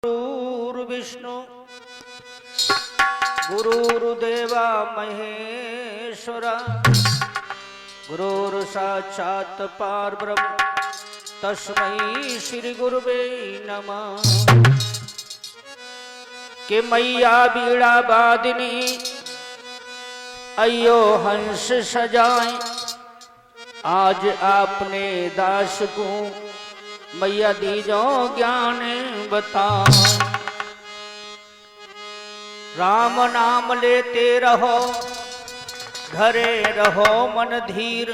गुरुर्विष्णु गुरुर्देवा महेश्वरा गुरुर्साक्षात् परब्रह्म तस्मै श्री गुरुवे नमः। के मैया बीड़ा बादिनी अयो हंस सजाए, आज आपने दास को मैया दीजो ज्ञान बताओ। राम नाम लेते रहो, धरे रहो मन धीर,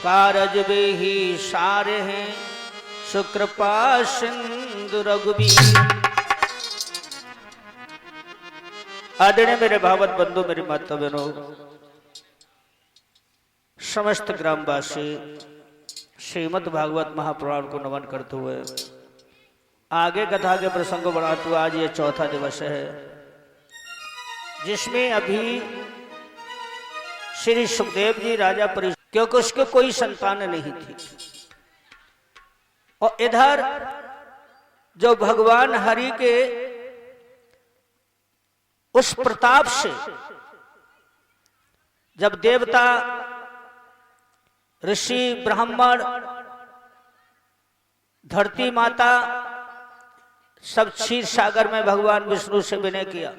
कारज वे ही सारे हैं सुकृपा सिंधु रघुबीर। आदरणीय मेरे भावत बंधु, मेरी माता बहनों, समस्त ग्रामवासी श्रीमद् भागवत महापुराण को नमन करते हुए आगे कथा के प्रसंग को बढ़ाते हुए आज ये चौथा दिवस है, जिसमें अभी श्री सुखदेव जी राजा परीक्षित, क्योंकि उसके कोई संतान नहीं थी, और इधर जो भगवान हरि के उस प्रताप से जब देवता ऋषि ब्राह्मण धरती माता सब क्षीर सागर में भगवान विष्णु से विनय किया,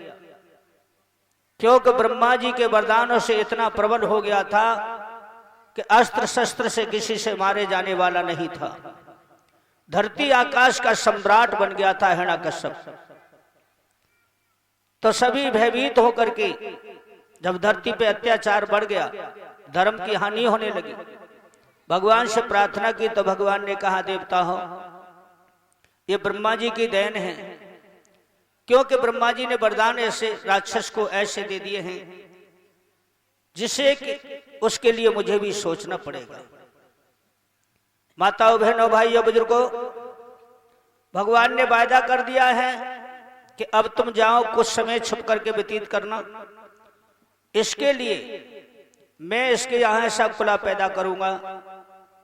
क्योंकि ब्रह्मा जी के वरदानों से इतना प्रबल हो गया था कि अस्त्र शस्त्र से किसी से मारे जाने वाला नहीं था। धरती आकाश का सम्राट बन गया था हिरण्यकश्यप। तो सभी भयभीत होकर के जब धरती पे अत्याचार बढ़ गया, धर्म की हानि होने लगी, भगवान से प्रार्थना की तो भगवान ने कहा, देवता हो, ये ब्रह्मा जी की देन है, क्योंकि ब्रह्मा जी ने वरदान ऐसे राक्षस को ऐसे दे दिए हैं जिसे कि उसके लिए मुझे भी सोचना पड़ेगा। माताओं, बहनों, भाइयों, बुजुर्गों, भगवान ने वायदा कर दिया है कि अब तुम जाओ, कुछ समय छुप करके व्यतीत करना। इसके लिए मैं इसके यहाँ ऐसा कुला पैदा करूंगा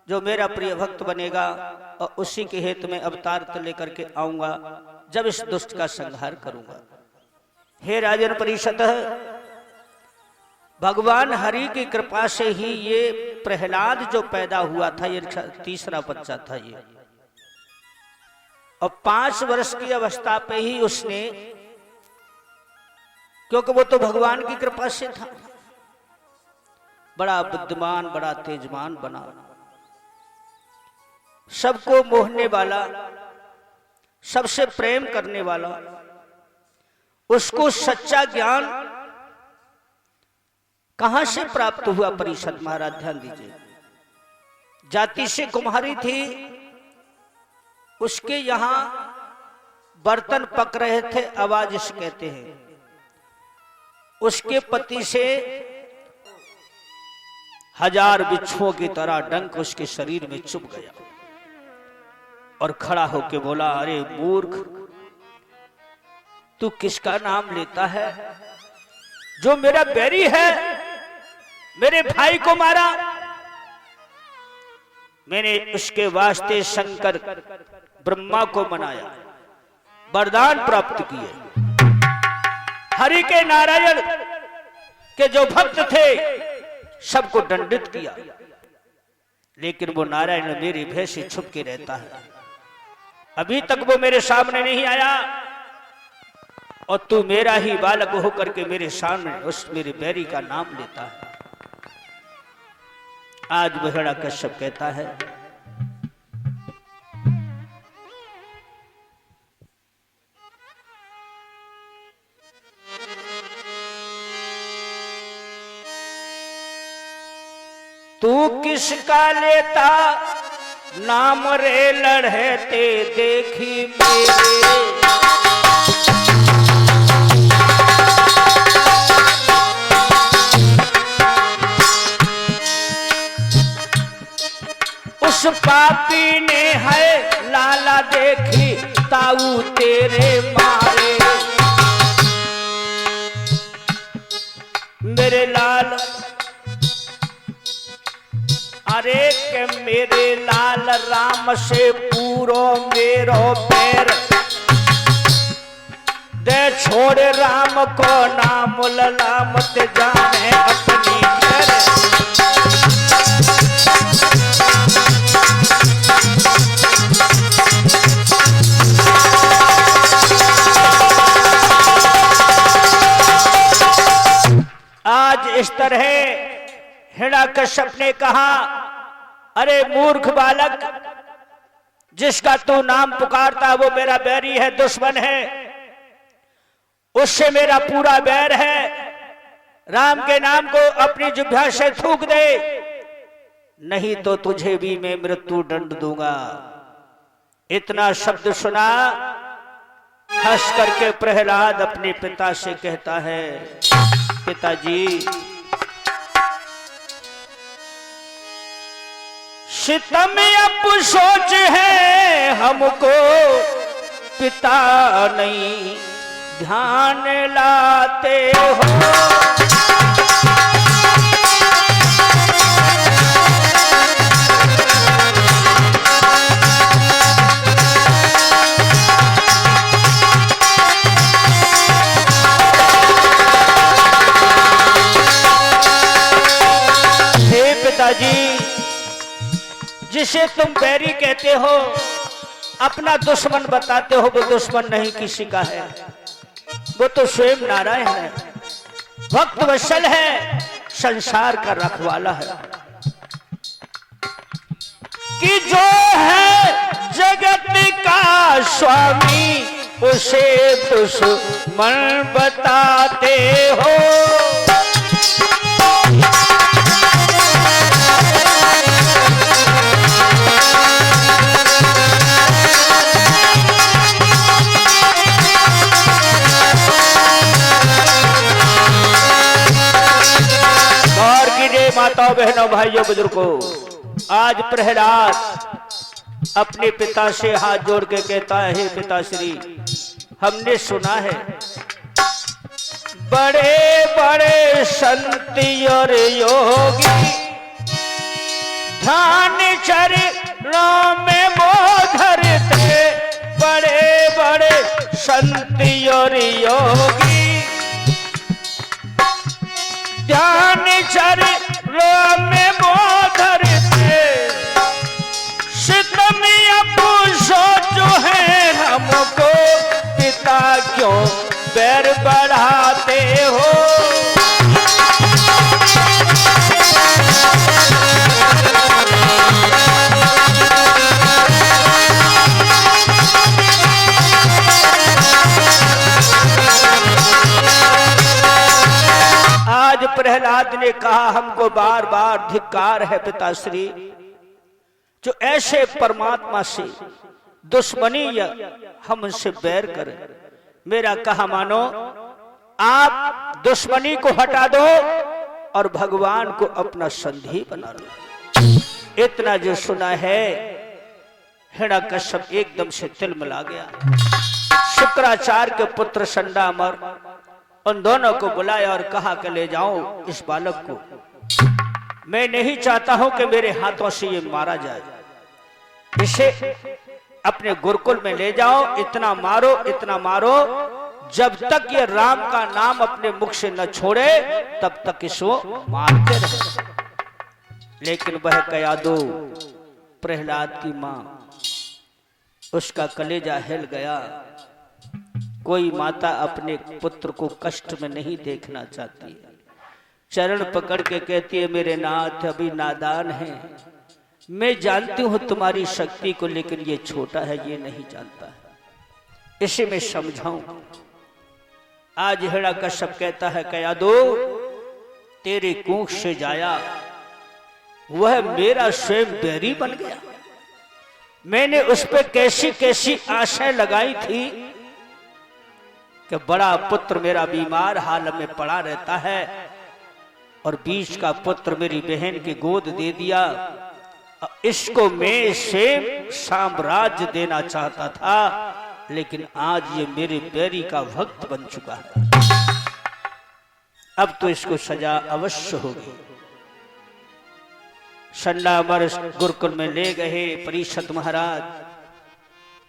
जो मेरा प्रिय भक्त बनेगा, और उसी के हेतु में अवतार तो लेकर के आऊंगा जब इस दुष्ट का संहार करूंगा। हे राजन परिषद, भगवान हरि की कृपा से ही ये प्रहलाद जो पैदा हुआ था, ये तीसरा बच्चा था ये, और 5 वर्ष की अवस्था पे ही उसने, क्योंकि वो तो भगवान की कृपा से था, बड़ा बुद्धिमान, बड़ा तेजमान बना, सबको मोहने वाला, सबसे प्रेम करने वाला। उसको सच्चा ज्ञान कहां से प्राप्त हुआ? परिषद महाराज ध्यान दीजिए। जाति से कुम्हारी थी, उसके यहां बर्तन पक रहे थे, आवाज इस कहते हैं, उसके पति से 1000 बिच्छुओं की तरह डंक उसके शरीर में चुभ गया, और खड़ा होके बोला, अरे मूर्ख, तू किसका नाम लेता है? जो मेरा बैरी है, मेरे भाई को मारा, मैंने उसके वास्ते शंकर ब्रह्मा को मनाया, वरदान प्राप्त किए। हरि के नारायण के जो भक्त थे सबको दंडित किया, लेकिन वो नारायण मेरे भय से छुप के रहता है। अभी तक वो मेरे सामने नहीं आया, और तू मेरा ही बालक होकर के मेरे सामने उस मेरे बैरी का नाम लेता है। आज हिरण्यकश्यप कहता है, तू किसका लेता नाम रे लड़ते देखी मेरे, उस पापी ने है लाला देखी ताऊ तेरे मारे। मेरे लाल, अरे के मेरे लाल राम से पूरो मेरो पैर, छोड़ राम को नाम ललामत जाने अपनी घर। आज इस तरह हिरण्यकश्यप ने कहा, अरे मूर्ख बालक, जिसका तू नाम पुकारता वो मेरा बैरी है, दुश्मन है, उससे मेरा पूरा बैर है। राम के नाम को अपनी जिह्वा से थूक दे, नहीं तो तुझे भी मैं मृत्यु दंड दूंगा। इतना शब्द सुना, हंस करके प्रहलाद अपने पिता से कहता है, पिताजी, सितम अब सोच है हमको, पिता नहीं ध्यान लाते हो। हे पिताजी, जिसे तुम बैरी कहते हो, अपना दुश्मन बताते हो, वो दुश्मन नहीं किसी का है, वो तो स्वयं नारायण है, भक्त वत्सल है, संसार का रखवाला है। कि जो है जगत का स्वामी, उसे दुश्मन बताते हो। माताओं बहनों भाइयों बुजुर्गों, आज प्रहलाद अपने पिता से हाथ जोड़ के कहता है, हे पिताश्री, हमने सुना है बड़े बड़े संत और योगी ध्यान चरणों में मोह धरते, बड़े बड़े संत और योगी ध्यान चरणों में मोह धरते, सितम अब सोचो है हमको, पिता क्यों बैर बढ़ाते हो। आज प्रहलाद ने कहा, हमको बार बार धिक्कार है पिताश्री, जो ऐसे परमात्मा से दुश्मनी या हम उनसे बैर करें। मेरा कहा मानो, आप दुश्मनी को हटा दो और भगवान को अपना संधी बना लो। इतना जो सुना है, हिरण्यकश्यप एकदम से तिलमिला गया। शुक्राचार्य के पुत्र संडामर उन दोनों को बुलाया और कहा कि ले जाओ इस बालक को, मैं नहीं चाहता हूं कि मेरे हाथों से ये मारा जाए, इसे अपने गुरुकुल में ले जाओ, इतना मारो, जब तक ये राम का नाम अपने मुख से न छोड़े तब तक इसको मारते रहे। लेकिन वह कयादू प्रहलाद की मां, उसका कलेजा हिल गया। कोई माता अपने पुत्र को कष्ट में नहीं देखना चाहती है। चरण पकड़ के कहती है, मेरे नाथ अभी नादान है, मैं जानती हूं तुम्हारी शक्ति को, लेकिन ये छोटा है, ये नहीं जानता है, इसे मैं समझाऊं। आज हिरण्यकश्यप कहता है, कयादू तेरे कोख से जाया वह मेरा स्वयं बैरी बन गया। मैंने उस पर कैसी कैसी आशाएं लगाई थी कि बड़ा पुत्र मेरा बीमार हाल में पड़ा रहता है और बीच का पुत्र मेरी बहन की गोद दे दिया, इसको मैं स्वयं साम्राज्य देना चाहता था, लेकिन आज ये मेरे बैरी का भक्त बन चुका है। अब तो इसको सजा अवश्य होगी। संडामर गुरुकुल में ले गए परीक्षित महाराज।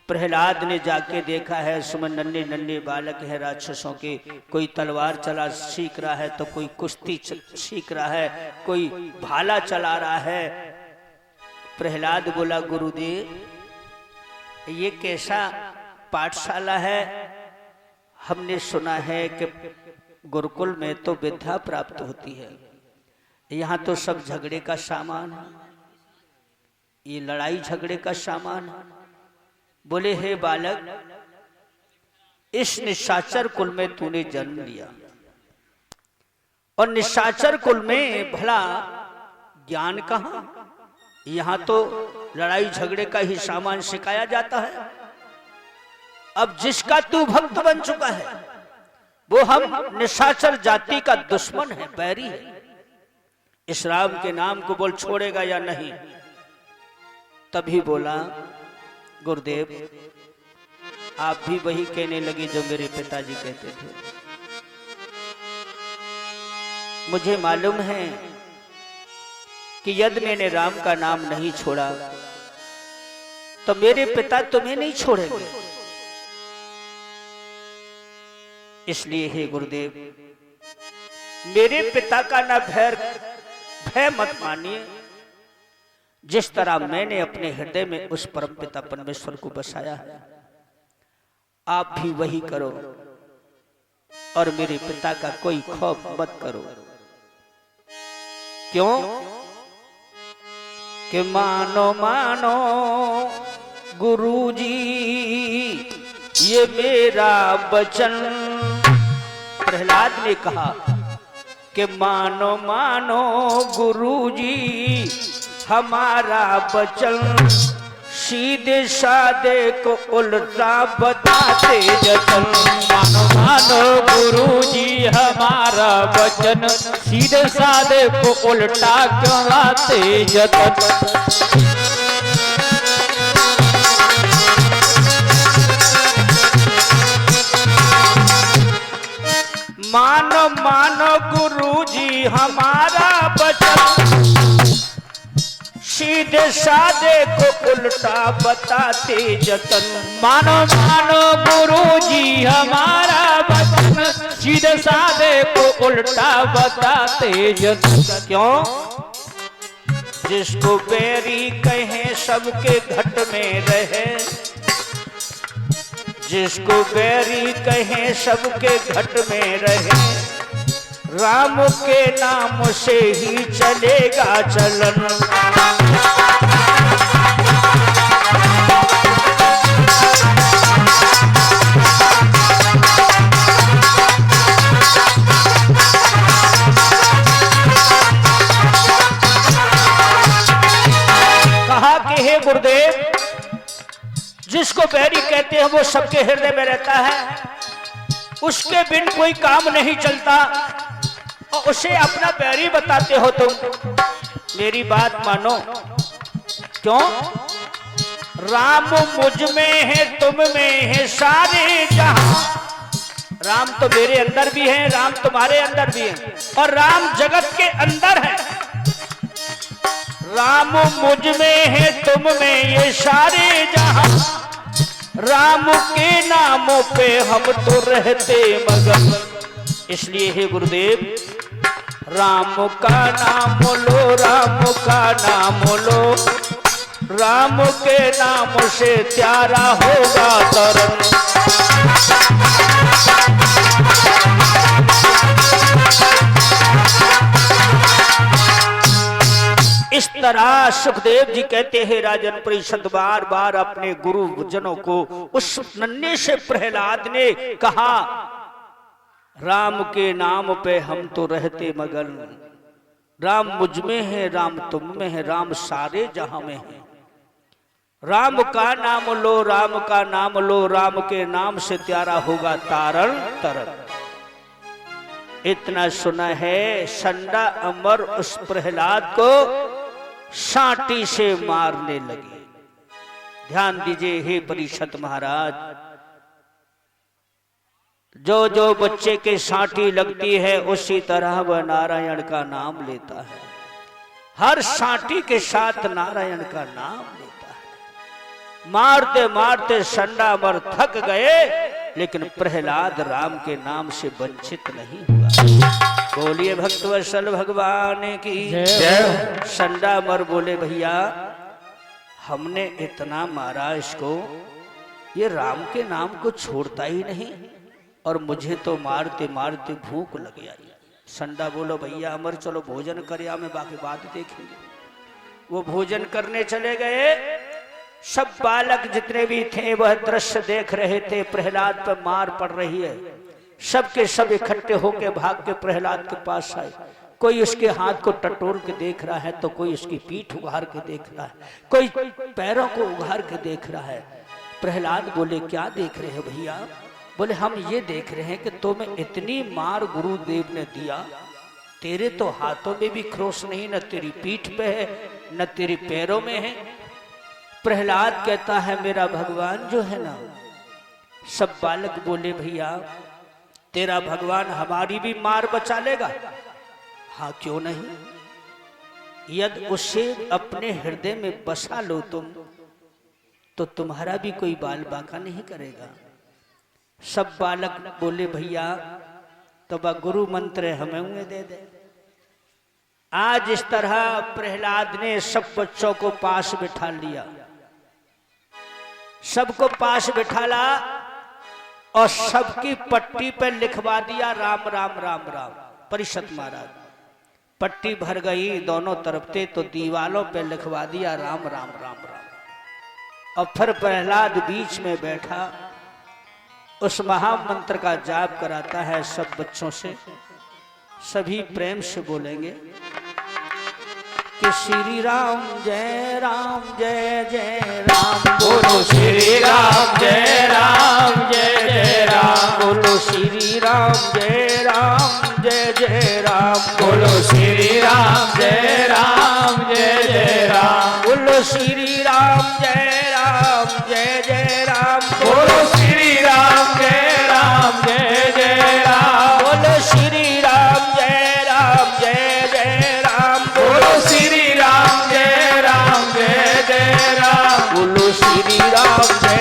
प्रहलाद ने जाके देखा है उसमें नन्हे नन्हे बालक है राक्षसों के, कोई तलवार चला सीख रहा है तो कोई कुश्ती सीख रहा है, कोई भाला चला रहा है। प्रहलाद बोला गुरुदेव ये कैसा पाठशाला है? हमने सुना है कि गुरुकुल में तो विद्या प्राप्त होती है, यहाँ तो सब झगड़े का सामान है, ये लड़ाई झगड़े का सामान है। बोले हे बालक, इस निशाचर कुल में तूने जन्म लिया और निशाचर कुल में भला ज्ञान कहाँ? यहाँ तो लड़ाई झगड़े का ही सामान सिखाया जाता है। अब जिसका तू भक्त बन चुका है वो हम निशाचर जाति का दुश्मन है, बैरी है। इस राम के नाम को बोल छोड़ेगा या नहीं? तभी बोला गुरुदेव आप भी वही कहने लगे जो मेरे पिताजी कहते थे। मुझे मालूम है कि यदि मैंने राम का नाम नहीं छोड़ा तो मेरे पिता तुम्हें नहीं छोड़ेंगे। इसलिए हे गुरुदेव मेरे पिता का ना भय मत मानिए। जिस तरह मैंने अपने हृदय में उस परम पिता परमेश्वर को बसाया है आप भी वही करो और मेरे पिता का कोई खौफ मत करो। क्यों? कि मानो मानो गुरुजी ये मेरा वचन। प्रहलाद ने कहा कि मानो मानो गुरुजी हमारा वचन, सीधे साधे को उल्टा बताते जतन। मानो मानो गुरुजी हमारा वचन, सीधे साधे को उल्टा क्यों लाते जतन। मानो मानो गुरुजी हमारा वचन, सीधे साधे को उल्टा बताते जतन। मानो मानो गुरुजी हमारा वचन, सीधे साधे को उल्टा बताते जतन। क्यों? जिसको बैरी कहे सबके घट में रहे, जिसको बैरी कहे सबके घट में रहे, राम के नाम से ही चलेगा चलन। कहा कि हे गुरुदेव जिसको बैरी कहते हैं वो सबके हृदय में रहता है, उसके बिन कोई काम नहीं चलता और उसे अपना बैरी बताते हो तुम। मेरी बात मानो। क्यों? राम मुझ में है तुम में है सारे जहां। राम तो मेरे अंदर भी है, राम तुम्हारे अंदर भी है और राम जगत के अंदर है। राम मुझ में है तुम में ये सारे जहां, राम के नामों पे हम तो रहते मगन। इसलिए हे गुरुदेव राम का नाम लो, राम का नाम लो, राम के नाम से प्यारा होगा तरन। इस तरह सुखदेव जी कहते हैं राजन परिषद बार बार अपने गुरुजनों को। उस नन्हे से प्रहलाद ने कहा राम के नाम पे हम तो रहते मगन। राम मुझ में है, राम तुम में है, राम सारे जहां में है। राम का नाम लो, राम का नाम लो, राम के नाम से प्यारा होगा तारण तरन। इतना सुना है संडा अमर उस प्रहलाद को साटी से मारने लगे। ध्यान दीजिए हे परिषद महाराज, जो जो बच्चे के साटी लगती है उसी तरह वह नारायण का नाम लेता है। हर साटी के साथ नारायण का नाम लेता है। मारते मारते संडामर थक गए, लेकिन प्रहलाद राम के नाम से वंचित नहीं हुआ। बोलिए भक्तवत्सल भगवान की जय। संडामर बोले भैया हमने इतना मारा इसको, ये राम के नाम को छोड़ता ही नहीं और मुझे तो मारते मारते भूख लग आई। संडा बोलो भैया अमर चलो भोजन कर में बाकी बात देखेंगे। वो भोजन करने चले गए। सब बालक जितने भी थे वह दृश्य देख रहे थे, प्रहलाद पर मार पड़ रही है। सबके सब इकट्ठे होकर भाग के प्रहलाद के पास आए। कोई उसके हाथ को टटोल के देख रहा है, तो कोई उसकी पीठ उघार के देख रहा है, कोई पैरों को उघार के देख रहा है। प्रहलाद बोले क्या देख रहे हो भैया? बोले हम ये देख रहे हैं कि तुम्हें इतनी मार गुरुदेव ने दिया, तेरे तो हाथों में भी क्रोश नहीं, न तेरी पीठ पे है न तेरे पैरों में है। प्रहलाद कहता है मेरा भगवान जो है ना। सब बालक बोले भैया तेरा भगवान हमारी भी मार बचा लेगा। हाँ क्यों नहीं, यदि उसे अपने हृदय में बसा लो तुम, तो तुम्हारा भी कोई बाल बांका नहीं करेगा। सब बालक बोले भैया तो गुरु मंत्र हमें उन्हें दे दे। आज इस तरह प्रहलाद ने सब बच्चों को पास बिठा लिया, सबको पास बिठाला और सबकी पट्टी पर लिखवा दिया राम राम राम राम। परिषद महाराज पट्टी भर गई दोनों तरफ से, तो दीवालों पे लिखवा दिया राम राम राम राम। और फिर प्रहलाद बीच में बैठा, उस महामंत्र का जाप कराता है सब बच्चों से। सभी प्रेम से बोलेंगे कि श्री राम जय जय राम। बोलो श्री राम जय जय राम। बोलो श्री राम जय जय राम। बोलो श्री राम जय जय राम। बोलो श्री राम जय जय राम। बोलो श्री राम जय जय राम। बोलो श्री राम जय जय राम। बोलो श्री राम जय जय राम। बोलो श्री राम जय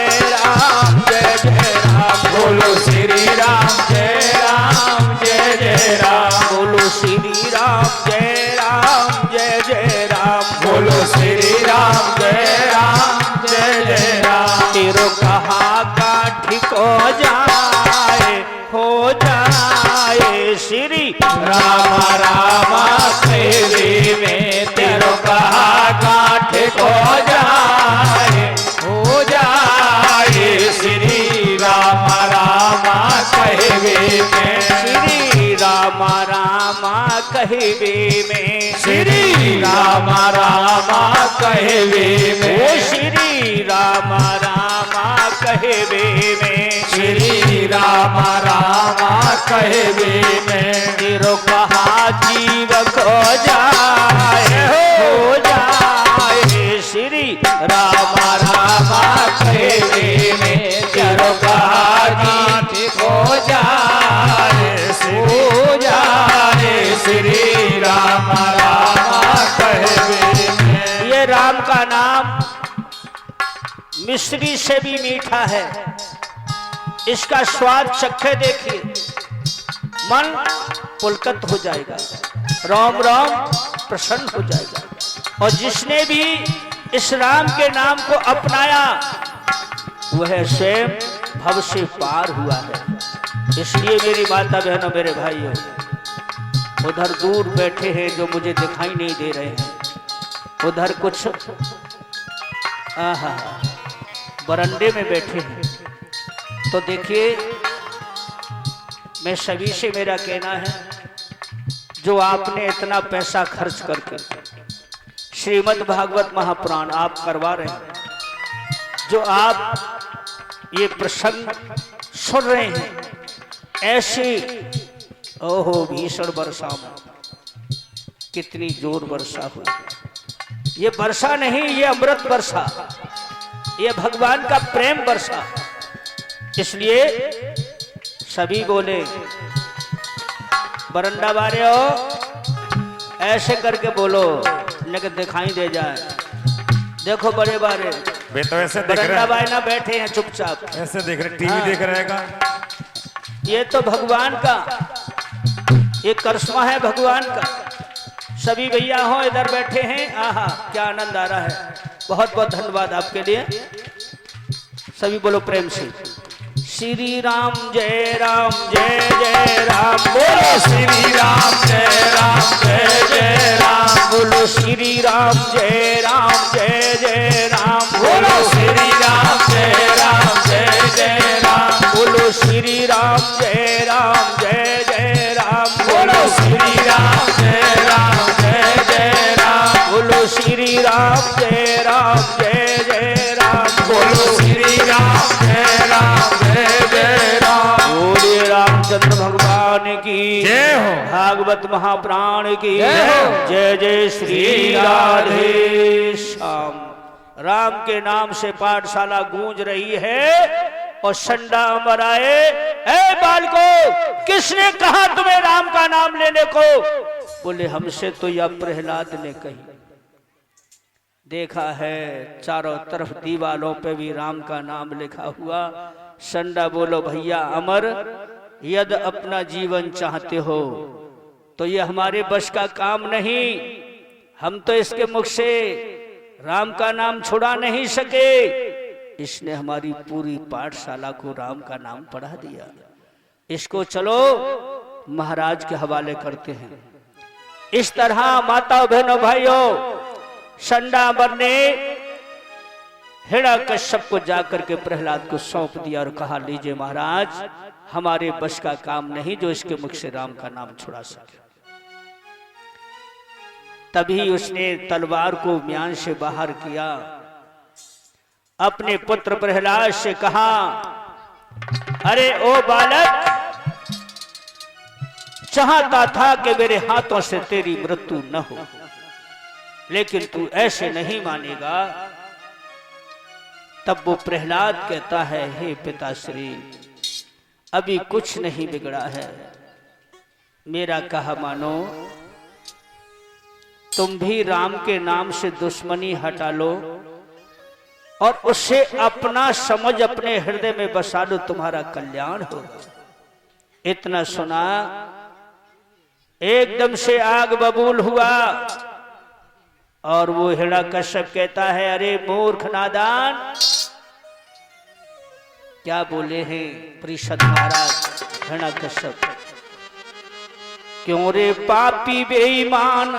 जय राम। बोलो श्री राम जय जय राम। बोलो श्री राम जय जय राम। बोलो श्री राम जय जय राम। तेरो कहा काठी को हो जाए श्री राम राम सेवी में तेरो कहा काठ को जाए श्री राम कहवे में। श्री राम कहवे में। श्री राम कहवे में। ओ श्री राम कहवे में। श्री राम कहवे में। तेरो कहा जीव को हो जाए श्री राम कहवे में। तेरो कहा गीत हो जाए श्री राम कहवे में। ये राम का नाम मिश्री से भी मीठा है। इसका स्वाद चखे देखिए, मन पुलकित हो जाएगा, राम राम प्रसन्न हो जाएगा। और जिसने भी इस राम के नाम को अपनाया वह स्वयं भव से पार हुआ है। इसलिए मेरी माता बहनों मेरे भाइयों, उधर दूर बैठे हैं जो मुझे दिखाई नहीं दे रहे हैं, उधर कुछ बरंडे में बैठे हैं, तो देखिए मैं सभी से मेरा कहना है, जो आपने इतना पैसा खर्च करके श्रीमद् भागवत महापुराण आप करवा रहे हैं, जो आप ये प्रसंग सुन रहे हैं, ऐसी ओहो भीषण वर्षा में कितनी जोर वर्षा हुई। ये वर्षा नहीं, ये अमृत वर्षा, ये भगवान का प्रेम वर्षा। इसलिए सभी बोले बरंडा वाले हो ऐसे करके बोलो, लेकिन दिखाई दे जाए। देखो बड़े बारे वे तो ऐसे देख रहे बरंडा हैं, बायना बैठे हैं चुपचाप। ऐसे देख रहे, टीवी हाँ। देख रहेगा। ये तो भगवान का ये करिश्मा है भगवान का। सभी भैया हो इधर बैठे हैं, आहा क्या आनंद आ रहा है। बहुत बहुत धन्यवाद आपके लिए। सभी बोलो प्रेम से श्री राम जय राम जय जय राम। बोलो श्री राम जय राम जय जय राम। बोलो श्री राम जय राम जय जय राम। बोलो श्री राम जय राम जय जय राम। बोलो श्री राम जय राम जय जय राम। बोलो श्री राम जय राम जय जय राम। बोलो श्री राम जय राम जय जय राम। बोलो श्री राम जय राम जय जय राम। बोलिए रामचंद्र भगवान की जय हो। भागवत महाप्राण की जय हो। जय जय श्री राधे श्याम। राम के नाम से पाठशाला गूंज रही है और संडा अमर आए। ए बालको, किसने कहा तुम्हें राम का नाम लेने को? बोले हमसे तो यह प्रहलाद ने कही। देखा है चारों तरफ दीवालों पे भी राम का नाम लिखा हुआ। संडा बोलो भैया अमर, यदि अपना जीवन चाहते हो तो यह हमारे बस का काम नहीं। हम तो इसके मुख से राम का नाम छुड़ा नहीं सके। इसने हमारी पूरी पाठशाला को राम का नाम पढ़ा दिया। इसको चलो महाराज के हवाले करते हैं। इस तरह माता बहनों भाइयों, संडा अमर ने हिरण्यकश्यप को जाकर के प्रहलाद को सौंप दिया और कहा लीजिए महाराज, हमारे बस का काम नहीं जो इसके मुख से राम का नाम छुड़ा सके। तभी उसने तलवार को म्यान से बाहर किया, अपने पुत्र प्रहलाद से कहा अरे ओ बालक, चाहता था कि मेरे हाथों से तेरी मृत्यु न हो, लेकिन तू ऐसे नहीं मानेगा। तब वो प्रहलाद कहता है हे पिताश्री, अभी कुछ नहीं बिगड़ा है, मेरा कहा मानो। तुम भी राम के नाम से दुश्मनी हटा लो और उससे अपना समझ अपने हृदय में बसा लो, तुम्हारा कल्याण होगा। इतना सुना एकदम से आग बबूल हुआ और वो हिरण्यकश्यप कहता है अरे मूर्ख नादान, क्या बोले हैं परिषद महाराज हिरण्यकश्यप। क्यों रे पापी बेईमान,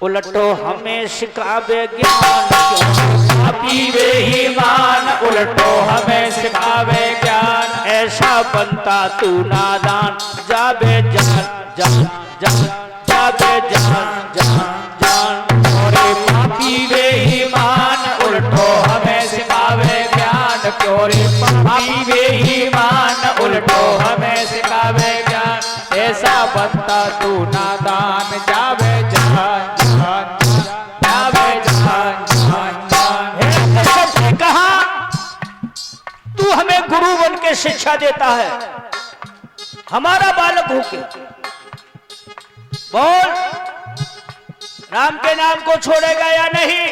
उलटो हमें सिखावे ज्ञान। क्यों पापी बेईमान, उलटो हमें सिखावे ज्ञान। ऐसा बनता तू नादान, जाबे जान जान जान, जाबे जान जान जान। और पापी बेईमान, उलटो हमें सिखावे ज्ञान। क्यों रे पापी बेईमान, उलटो हमें सिखावे ज्ञान। ऐसा बनता तू नादान, जावे जहान जहान जावे जहान जहान जहान। सबने कहा तू हमें गुरु बन के शिक्षा देता है, हमारा बालक होके बोल राम के नाम को छोड़ेगा या नहीं?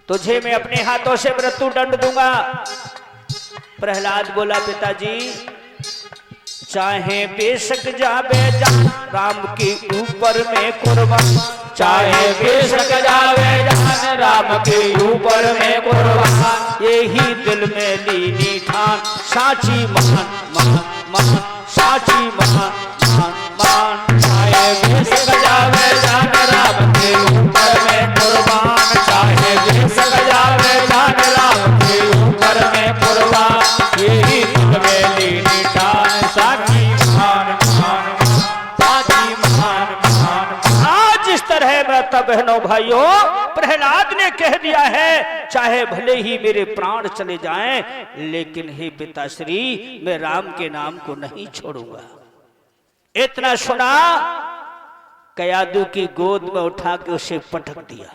तुझे मैं अपने हाथों से मृत्यु दंड दूंगा। प्रहलाद बोला पिताजी, चाहे बेशक जावे जान राम के ऊपर में कुर्बान। चाहे बेशक जावे जान राम के ऊपर में कुर्बान। यही दिल में लीनी ठान, साची महान महान महान, साची महान महान महान। चाहे बेशक जावे जान राम के ऊपर में कुर्बान। चाहे बेशक जावे जान राम के ऊपर में कुर्बान। यही दिल में लीनी ठान, साची महान महान साची महान महान। आज इस तरह माता बहनों भाइयों, प्रहलाद ने कह दिया है चाहे भले ही मेरे प्राण चले जाएं, लेकिन हे पिताश्री मैं राम के नाम को नहीं छोड़ूंगा। इतना सुना कयादू की गोद में उठा के उसे पटक दिया।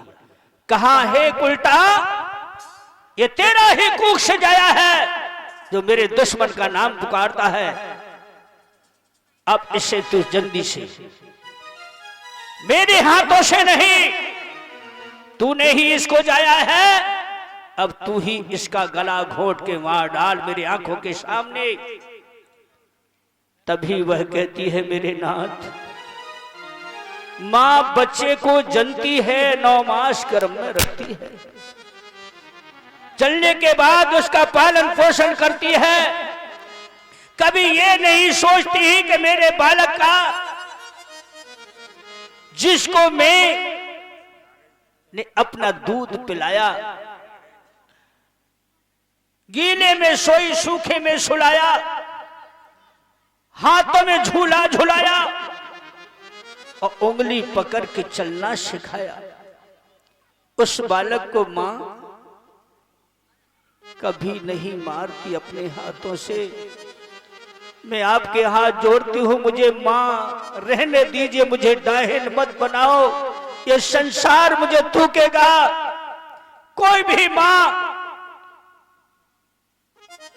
कहा हे उल्टा, ये तेरा ही कूख से जाया है जो मेरे दुश्मन का नाम पुकारता है। अब इससे तू जल्दी से मेरे हाथों से नहीं, तूने ही इसको जाया है, अब तू ही इसका गला घोट के मार डाल मेरी आंखों के सामने। तभी वह कहती है, मेरे नाथ, मां बच्चे को जनती है, 9 मास गर्भ में रखती है, चलने के बाद उसका पालन पोषण करती है, कभी ये नहीं सोचती ही कि मेरे बालक का, जिसको मैं ने अपना दूध पिलाया, गीले में सोई सूखे में सुलाया, हाथों में झूला झुलाया और उंगली पकड़ के चलना सिखाया, उस बालक को मां कभी नहीं मारती अपने हाथों से। मैं आपके हाथ जोड़ती हूं, मुझे मां रहने दीजिए, मुझे डाहिन मत बनाओ, ये संसार मुझे थूकेगा। कोई भी मां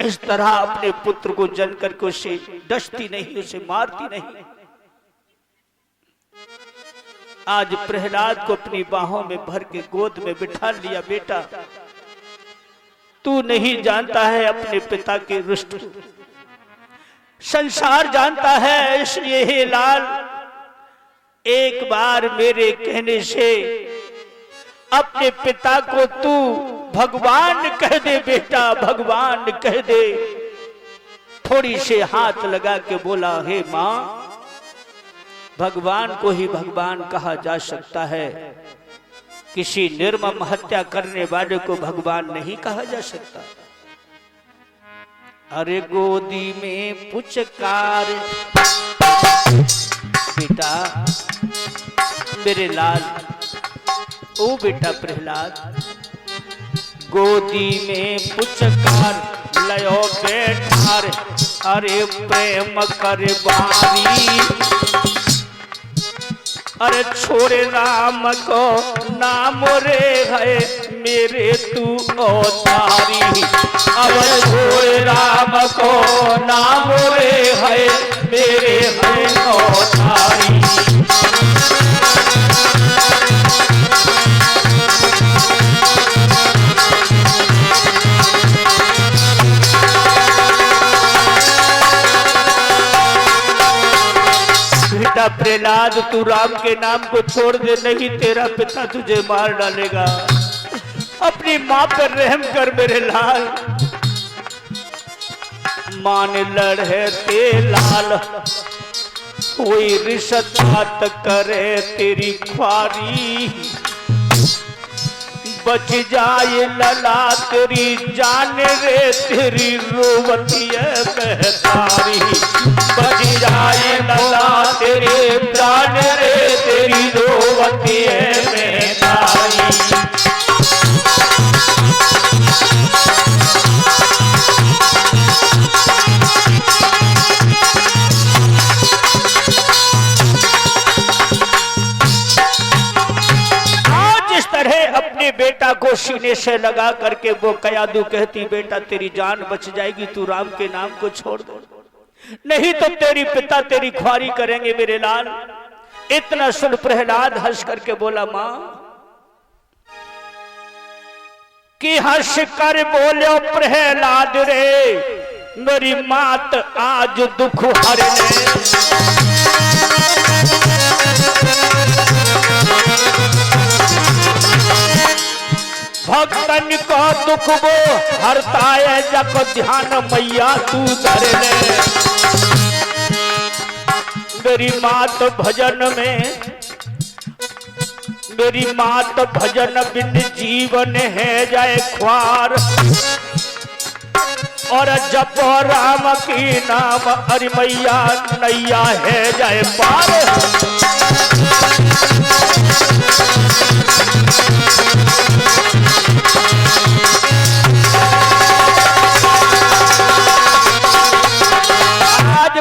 इस तरह अपने पुत्र को जन करके उसे डसती नहीं, उसे मारती नहीं। आज प्रहलाद को अपनी बाहों में भर के गोद में बिठा लिया। बेटा, तू नहीं जानता है अपने पिता के रुष्ट, संसार जानता है, इसलिए हे लाल, एक बार मेरे कहने से अपने पिता को तू भगवान कह दे। बेटा, भगवान कह दे। थोड़ी से हाथ लगा के बोला, हे मां, भगवान को ही भगवान कहा जा सकता है, किसी निर्मम हत्या करने वाले को भगवान नहीं कहा जा सकता। अरे गोदी में पुचकार, बेटा मेरे लाल, ओ बेटा प्रहलाद, गोदी में पुचकार लयो बैठार, अरे प्रेम कर बारी, अरे छोड़े राम को नाम रे है मेरे तू अवतारी, अब छोड़े राम को नाम रे है मेरे है अवतारी। बेटा प्रहलाद, तू राम के नाम को छोड़ दे, नहीं तेरा पिता तुझे मार डालेगा। अपनी मां पर रहम कर मेरे लाल। मान लड़े ते लाल, कोई रिश्वत करे तेरी ख्वारी, बच जाए लला तेरी जान रे, तेरी रोवती है महतारी, बच जाए लला तेरी जान रे, तेरी रोवती है महतारी। अपने बेटा को सीने से लगा करके वो कयादू कहती, बेटा तेरी जान बच जाएगी, तू राम के नाम को छोड़ दो, नहीं तो तेरी पिता तेरी ख्वारी करेंगे मेरे लाल। इतना सुन प्रहलाद हंस करके बोला, मां कि हंस कर बोलो प्रहलाद रे, मेरी मात आज दुख हरने। भक्तन को दुख वो हरता है, जब ध्यान मैया तू धर ले। मेरी मात भजन में, मेरी मात भजन बिन जीवन है जाए ख्वार, और जप राम की नाम अरे मैया नैया है जाए पार।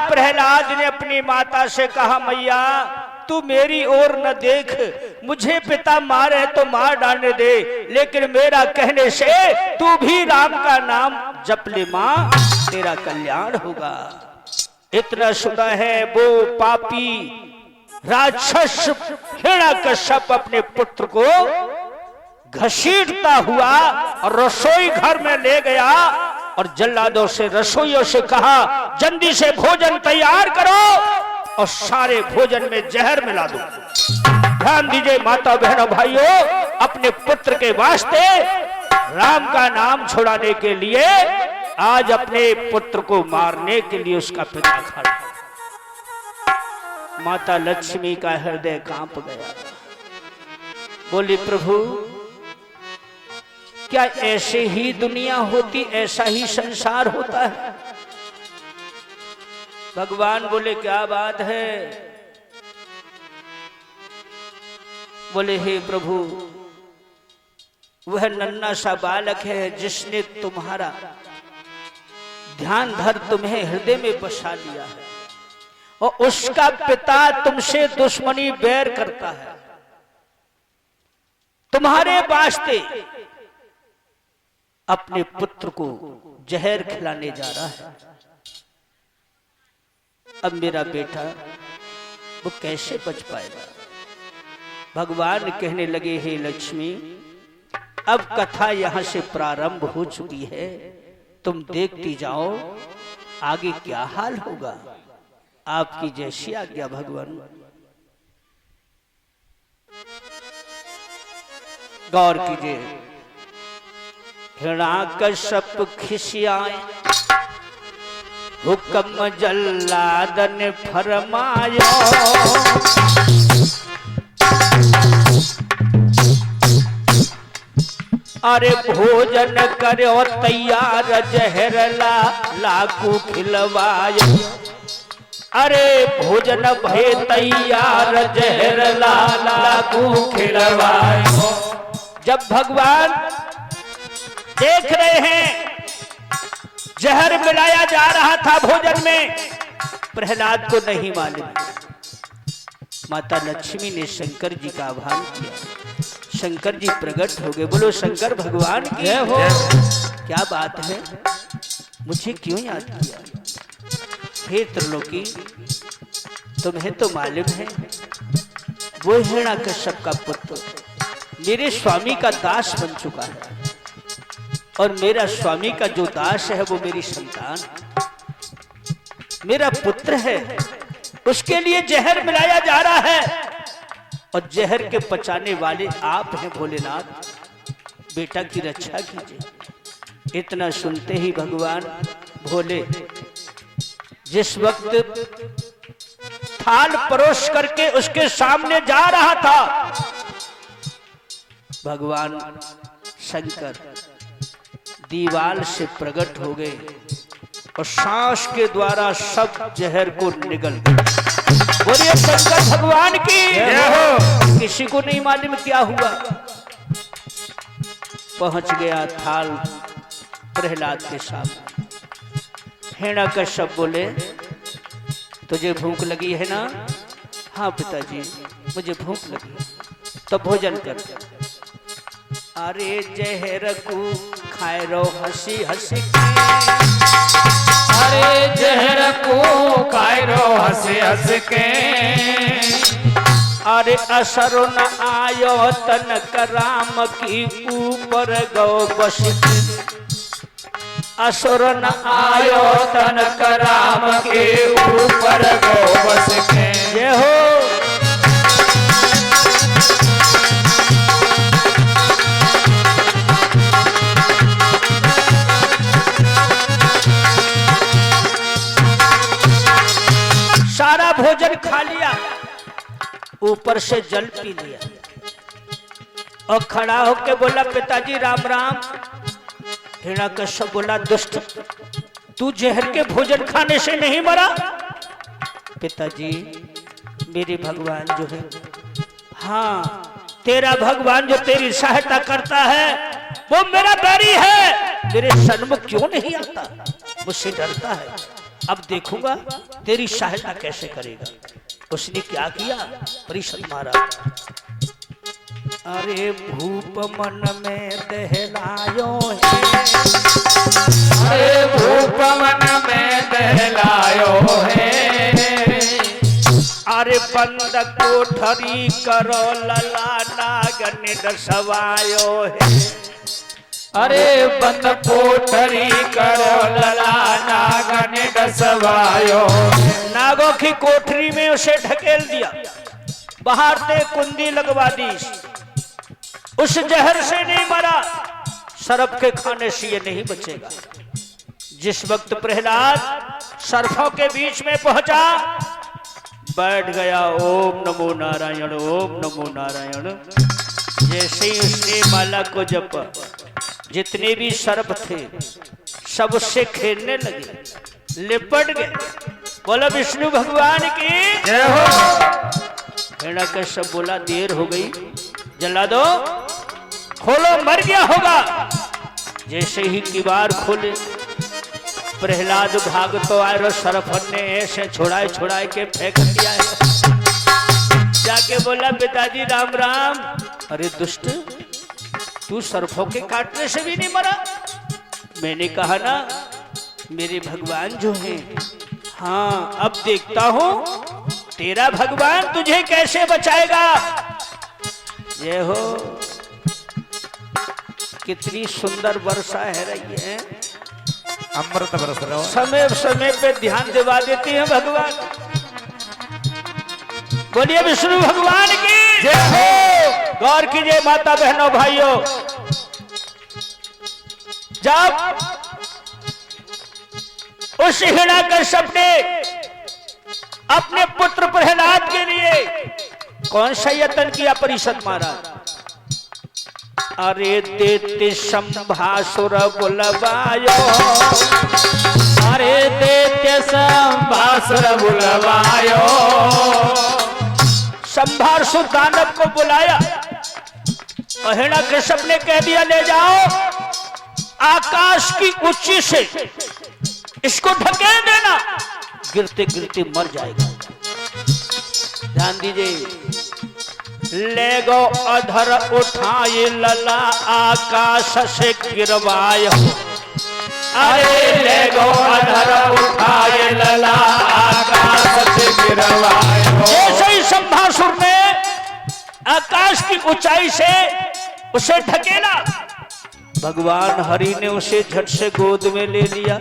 प्रहलाद ने अपनी माता से कहा, मैया तू मेरी ओर न देख, मुझे पिता मारे तो मार डालने दे, लेकिन मेरा कहने से तू भी राम का नाम जप ले मां, तेरा कल्याण होगा। इतना सुना है वो पापी राक्षस हिरण्यकश्यप अपने पुत्र को घसीटता हुआ और रसोई घर में ले गया और जल्लादों से, रसोइयों से कहा जल्दी से भोजन तैयार करो और सारे भोजन में जहर मिला दो। ध्यान दीजिए माता बहनों भाइयों, अपने पुत्र के वास्ते राम का नाम छुड़ाने के लिए आज अपने पुत्र को मारने के लिए उसका पिता खड़ा। माता लक्ष्मी का हृदय कांप गया। बोली प्रभु क्या ऐसे ही दुनिया होती, ऐसा ही संसार होता है? भगवान बोले क्या बात है? बोले हे प्रभु वह नन्हा सा बालक है जिसने तुम्हारा ध्यान धर तुम्हें हृदय में बसा लिया है और उसका पिता तुमसे दुश्मनी बैर करता है, तुम्हारे वास्ते अपने पुत्र को जहर खिलाने जा रहा है। अब मेरा बेटा वो कैसे बच पाएगा? भगवान कहने लगे हे लक्ष्मी अब कथा यहां से प्रारंभ हो चुकी है, तुम देखती जाओ आगे क्या हाल होगा। आपकी जैसी आज्ञा भगवान। गौर कीजिए, हिरण्याकश्यप खिसियाए हुक्म जल्लाद ने फरमायो, अरे भोजन करो तैयार जहर लाकू खिलवायो। अरे भोजन भय तैयार जहर लाकू खिलवायो। जब भगवान देख रहे हैं जहर मिलाया जा रहा था भोजन में, प्रहलाद को नहीं मालूम। माता लक्ष्मी ने शंकर जी का आह्वान किया, शंकर जी प्रकट हो गए। बोलो शंकर भगवान की जय हो। क्या बात है, मुझे क्यों याद किया? हे त्रिलोकी तुम्हें तो मालूम है वो हिरण्याकश्यप का पुत्र मेरे स्वामी का दास बन चुका है और मेरा स्वामी का जो दास है वो मेरी संतान, मेरा पुत्र है, उसके लिए जहर मिलाया जा रहा है और जहर के पचाने वाले आप हैं भोलेनाथ, बेटा की रक्षा कीजिए। इतना सुनते ही भगवान भोले जिस वक्त थाल परोस करके उसके सामने जा रहा था, भगवान शंकर दीवाल से प्रकट हो गए और सांस के द्वारा सब जहर को निगल गए। बोलिए शंकर भगवान की जय हो। किसी को नहीं मालूम क्या हुआ। पहुंच गया थाल प्रहलाद के सामने। हिरण्याकश्यप बोले तुझे भूख लगी है ना? हाँ पिताजी मुझे भूख लगी। तो भोजन कर। अरे जहर को खाए रो हंसी हंसी के, अरे जहर को खाए रो हंसी हंस के, अरे असर न आयो तनक राम की ऊपर गो बस की, असुर न आयो तनक राम के ऊपर गो बस के। जय हो। सारा भोजन खा लिया, ऊपर से जल पी लिया और खड़ा होके बोला पिताजी राम राम। हिरण्याकश्यप बोला दुष्ट तू जहर के भोजन खाने से नहीं मरा? पिताजी मेरे भगवान जो है, हाँ तेरा भगवान जो तेरी सहायता करता है वो मेरा बैरी है, मेरे सन्मुख क्यों नहीं आता, मुझसे डरता है। अब देखूंगा तेरी सहायता कैसे करेगा। उसने क्या किया? परिषद मारा। अरे भूप मन में दहलायो है, अरे भूप मन में दहलायो है, अरे बंद कोठरी करो लला नागन डसवायो है। अरे बंद कोठरी करो लला नागन डसवायो। नागों की कोठरी में उसे ढकेल दिया, बाहर से कुंडी लगवा दी। उस जहर से नहीं मरा, सर्प के खाने से ये नहीं बचेगा। जिस वक्त प्रहलाद सर्पों के बीच में पहुंचा, बैठ गया। ओम नमो नारायण, ओम नमो नारायण। जैसे ही उसने माला को जपा, जितने भी सर्प थे सब उससे खेलने लगे, लिपट गए। बोला विष्णु भगवान की जय हो। हिरण्यकश्यप बोला देर हो गई, जला दो, खोलो, मर गया होगा। जैसे ही किवाड़ खोले, प्रहलाद भाग तो आए, सरफन ने ऐसे छुड़ाए के फेंक दिया है। जाके बोला पिताजी राम राम। अरे दुष्ट, तू सर्पों के काटने से भी नहीं मरा। मैंने कहा ना मेरे भगवान जो हैं, हाँ अब देखता हूं तेरा भगवान तुझे कैसे बचाएगा। ये हो, कितनी सुंदर वर्षा है रही है, अमृत बरस रहा हो। समय समय पे ध्यान दिवा देती है भगवान। बोलिए विष्णु भगवान की जय हो। गौर कीजिए माता बहनों भाइयों, जब उस हिरण्यकश्यप ने अपने पुत्र प्रहलाद के लिए कौन सा यत्न किया परिषद महाराज। अरे देते संभासुर बुलवायो, अरे देते संभासुर बुलवायो। संभासुर दानव को बुलाया। हिरण्यकश्यप ने कह दिया ले जाओ, आकाश की ऊंची से इसको ढकेल देना, गिरते गिरते मर जाएगा। ध्यान दीजिए, ले गो अधर उठाए लला आकाश से गिरवायो। अरे ले गो अधर उठाए लला आकाश से गिरवायो। जैसे ही संभासुर ने आकाश की ऊंचाई से उसे ढकेला, भगवान हरि ने उसे झट से गोद में ले लिया।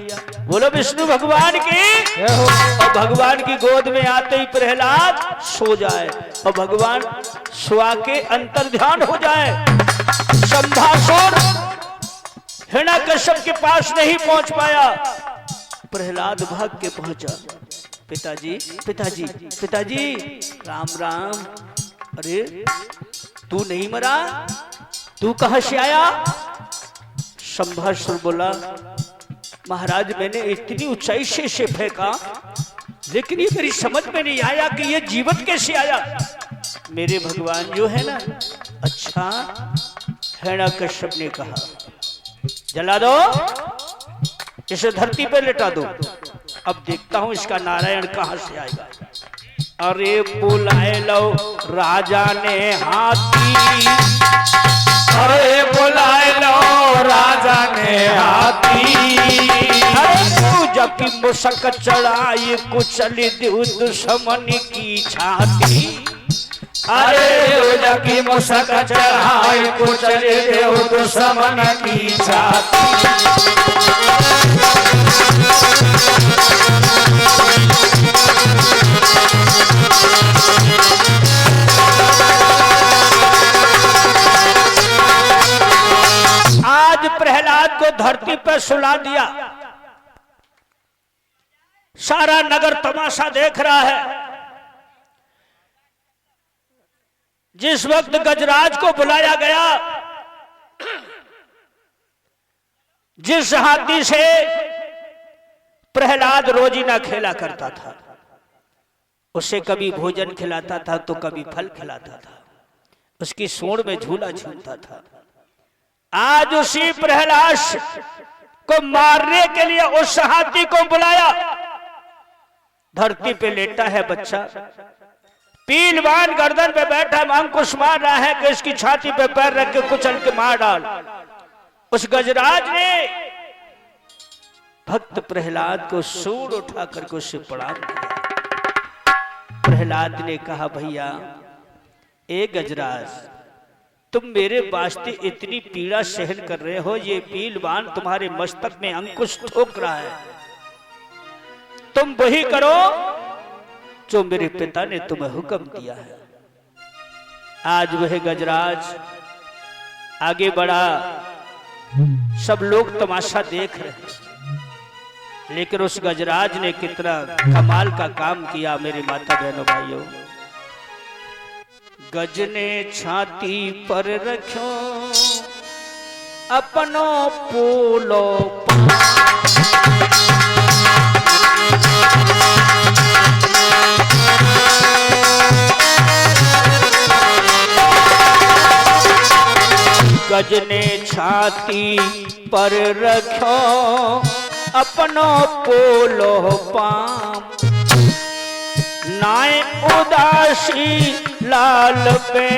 बोलो विष्णु भगवान की। और भगवान की गोद में आते ही प्रहलाद सो जाए और भगवान स्वा के अंतर ध्यान हो जाए। संभासुर हिरण्यकश्यप के पास नहीं पहुंच पाया, प्रहलाद भाग के पहुंचा। पिताजी पिताजी पिताजी राम राम। अरे तू नहीं मरा, तू कहां से आया। संभासुर बोला महाराज मैंने इतनी ऊंचाई से इसे फेंका, लेकिन ये मेरी समझ में नहीं आया कि ये जीवित कैसे आया। मेरे भगवान जो है ना। अच्छा, हिरण्यकश्यप ने कहा जला दो, इसे धरती पे लेटा दो, अब देखता हूं इसका नारायण कहां से आएगा। अरे बुलाए लो राजा ने हाथी, अरे बुलाए लो राजा ने हाथी। पूजा की मुसक चढ़ाई कुचल दू दुश्मन की छाती। अरे पूजा की मुसक चढ़ाई कुचल दू दुश्मन की छाती। आज प्रहलाद को धरती पर सुला दिया, सारा नगर तमाशा देख रहा है। जिस वक्त गजराज को बुलाया गया, जिस हाथी से प्रहलाद रोजीना खेला करता था, उसे कभी भोजन खिलाता था तो कभी फल खिलाता था, उसकी सूंड में झूला झूलता था। आज उसी प्रहलाद को मारने के लिए उस हाथी को बुलाया। धरती पे लेटा है बच्चा, पीलवान गर्दन पे बैठा अंकुश मार रहा है कि इसकी छाती पे पैर रख के कुचल के मार डाल। उस गजराज ने भक्त प्रहलाद को सूंड उठा करके उससे प्रणाम किया। प्रहलाद ने कहा, भैया ए गजराज, तुम मेरे वास्ते इतनी पीड़ा सहन कर रहे हो, ये पीलवान तुम्हारे मस्तक में अंकुश ठोक रहा है, तुम वही करो जो मेरे पिता ने तुम्हें हुक्म दिया है। आज वह गजराज आगे बढ़ा, सब लोग तमाशा देख रहे हैं, लेकिन उस गजराज ने कितना कमाल का काम किया मेरे माता बहनों भाइयों। गज ने छाती पर रखो अपनो पोलो गज ने छाती पर रखो अपनो पोलो पाम, नाय उदासी लाल पे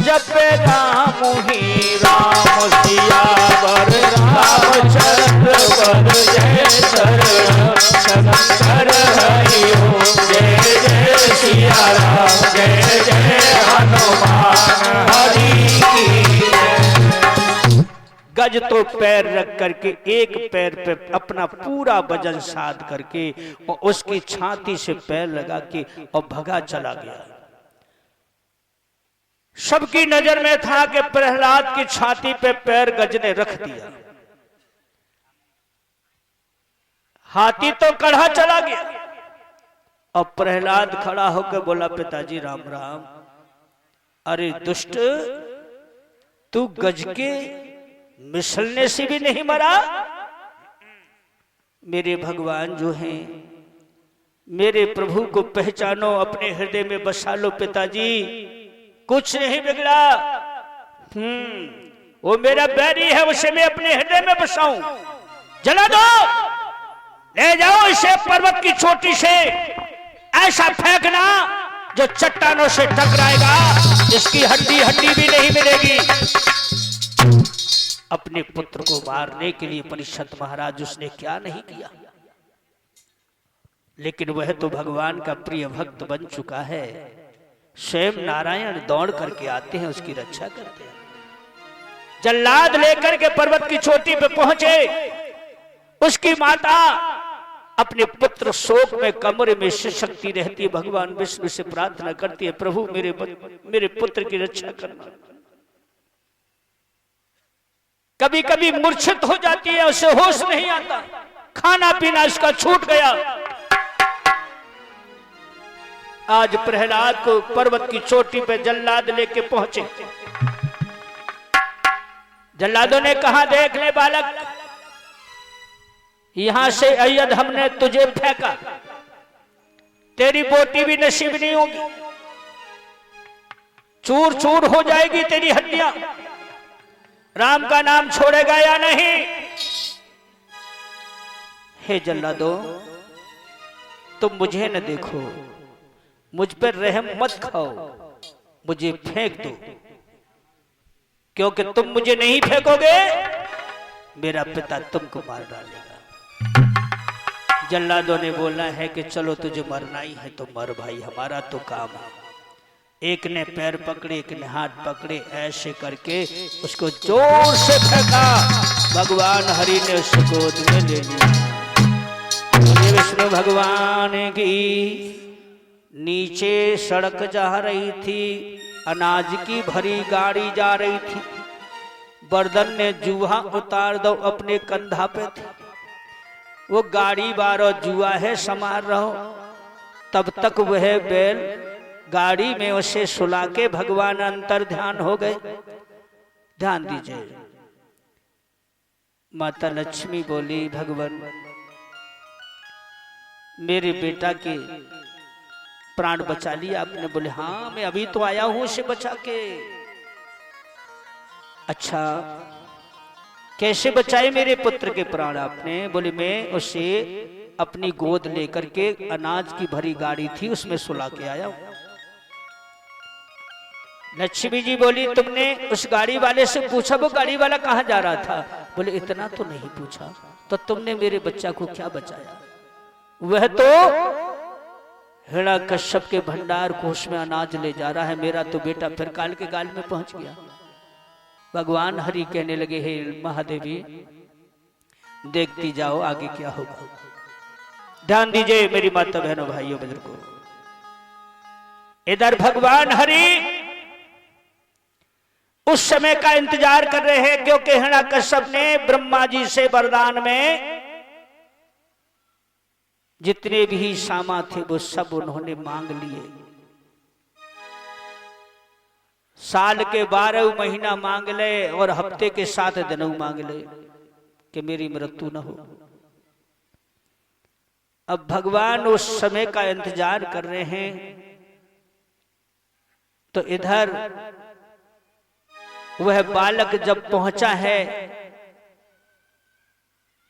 जपे राम ही राम, सियावर रामचंद्र वर जय शरण शंकर हरिओ, जय जय सिया राम, जय जय हनुमान हरि की। गज तो पैर रख करके एक पैर पे अपना पूरा वजन साध करके और उसकी छाती से पैर लगा के और भगा चला गया। सबकी नजर में था कि प्रहलाद की छाती पे पैर गज ने रख दिया। हाथी तो कढ़ा चला गया और प्रहलाद खड़ा होकर बोला, पिताजी राम राम। अरे दुष्ट, तू गज के मिसलने से भी नहीं मरा। मेरे भगवान जो हैं, मेरे प्रभु को पहचानो, अपने हृदय में बसा लो पिताजी, कुछ नहीं बिगड़ा। वो मेरा बैरी है, उसे मैं अपने हृदय में बसाऊं। जला दो, ले जाओ इसे पर्वत की चोटी से, ऐसा फेंकना जो चट्टानों से टकराएगा, जिसकी हड्डी हड्डी भी नहीं मिलेगी। अपने पुत्र को मारने के लिए परीक्षित महाराज उसने क्या नहीं किया, लेकिन वह तो भगवान का प्रिय भक्त बन चुका है। स्वयं नारायण दौड़ करके आते हैं, उसकी रक्षा करते हैं। जल्लाद लेकर के पर्वत की चोटी पे पहुंचे, उसकी माता अपने पुत्र शोक में कमरे में शिशकती रहती है। भगवान विष्णु से प्रार्थना करती है, प्रभु मेरे पुत्र की रक्षा करना। कभी कभी मूर्छित हो जाती है, उसे होश नहीं आता, खाना पीना इसका छूट गया। आज प्रहलाद को पर्वत की चोटी पे जल्लाद लेके पहुंचे। जल्लादों ने कहा, देख ले बालक, यहां से अय्यद हमने तुझे फेंका, तेरी बोटी भी नसीब नहीं होगी, चूर चूर हो जाएगी तेरी हड्डियां। राम का नाम छोड़ेगा या नहीं? हे जल्लादो, तुम मुझे न देखो, मुझ पर रहम मत खाओ, मुझे फेंक दो, क्योंकि तुम मुझे नहीं फेंकोगे, मेरा पिता तुमको मार डालेगा। जल्लादों ने बोला है कि चलो तुझे मरना ही है तो मर भाई, हमारा तो काम है। एक ने पैर पकड़े, एक ने हाथ पकड़े, ऐसे करके उसको जोर से फेंका। भगवान हरि ने उस गोद में ले लिया। विष्णु भगवान की नीचे सड़क जा रही थी, अनाज की भरी गाड़ी जा रही थी। बर्दन ने जूहा उतार दो अपने कंधा पे थी। वो गाड़ी बारो जुआ है, समार रहो। तब तक वह बैल गाड़ी में उसे सुला के भगवान अंतर ध्यान हो गए। ध्यान दीजिए, माता लक्ष्मी बोली, भगवान मेरे बेटा के प्राण बचा लिया आपने। बोले हाँ, मैं अभी तो आया हूं उसे बचा के। अच्छा, कैसे बचाए मेरे पुत्र के प्राण आपने? बोले मैं उसे अपनी गोद लेकर के, अनाज की भरी गाड़ी थी उसमें सुला के आया हूं। लक्ष्मी जी बोली, तुमने उस गाड़ी वाले से पूछा वो गाड़ी वाला कहाँ जा रहा था? बोले इतना तो नहीं पूछा, तो तुमने मेरे बच्चा को क्या बचाया? वह तो हिरण्यकश्यप के भंडार कोष में अनाज ले जा रहा है, मेरा तो बेटा फिर काल के गाल में पहुंच गया। भगवान हरि कहने लगे, हे महादेवी देखती जाओ आगे क्या होगा। ध्यान दीजिए मेरी माता बहनों भाइयों बुजुर्गों, इधर भगवान हरि उस समय का इंतजार कर रहे हैं, क्योंकि हिरण्यकश्यप ने ब्रह्मा जी से वरदान में जितने भी सामा थे वो सब उन्होंने मांग लिए। साल के 12 महीना मांग ले और हफ्ते के 7 दिन मांग ले कि मेरी मृत्यु न हो। अब भगवान उस समय का इंतजार कर रहे हैं, तो इधर वह बालक जब पहुंचा है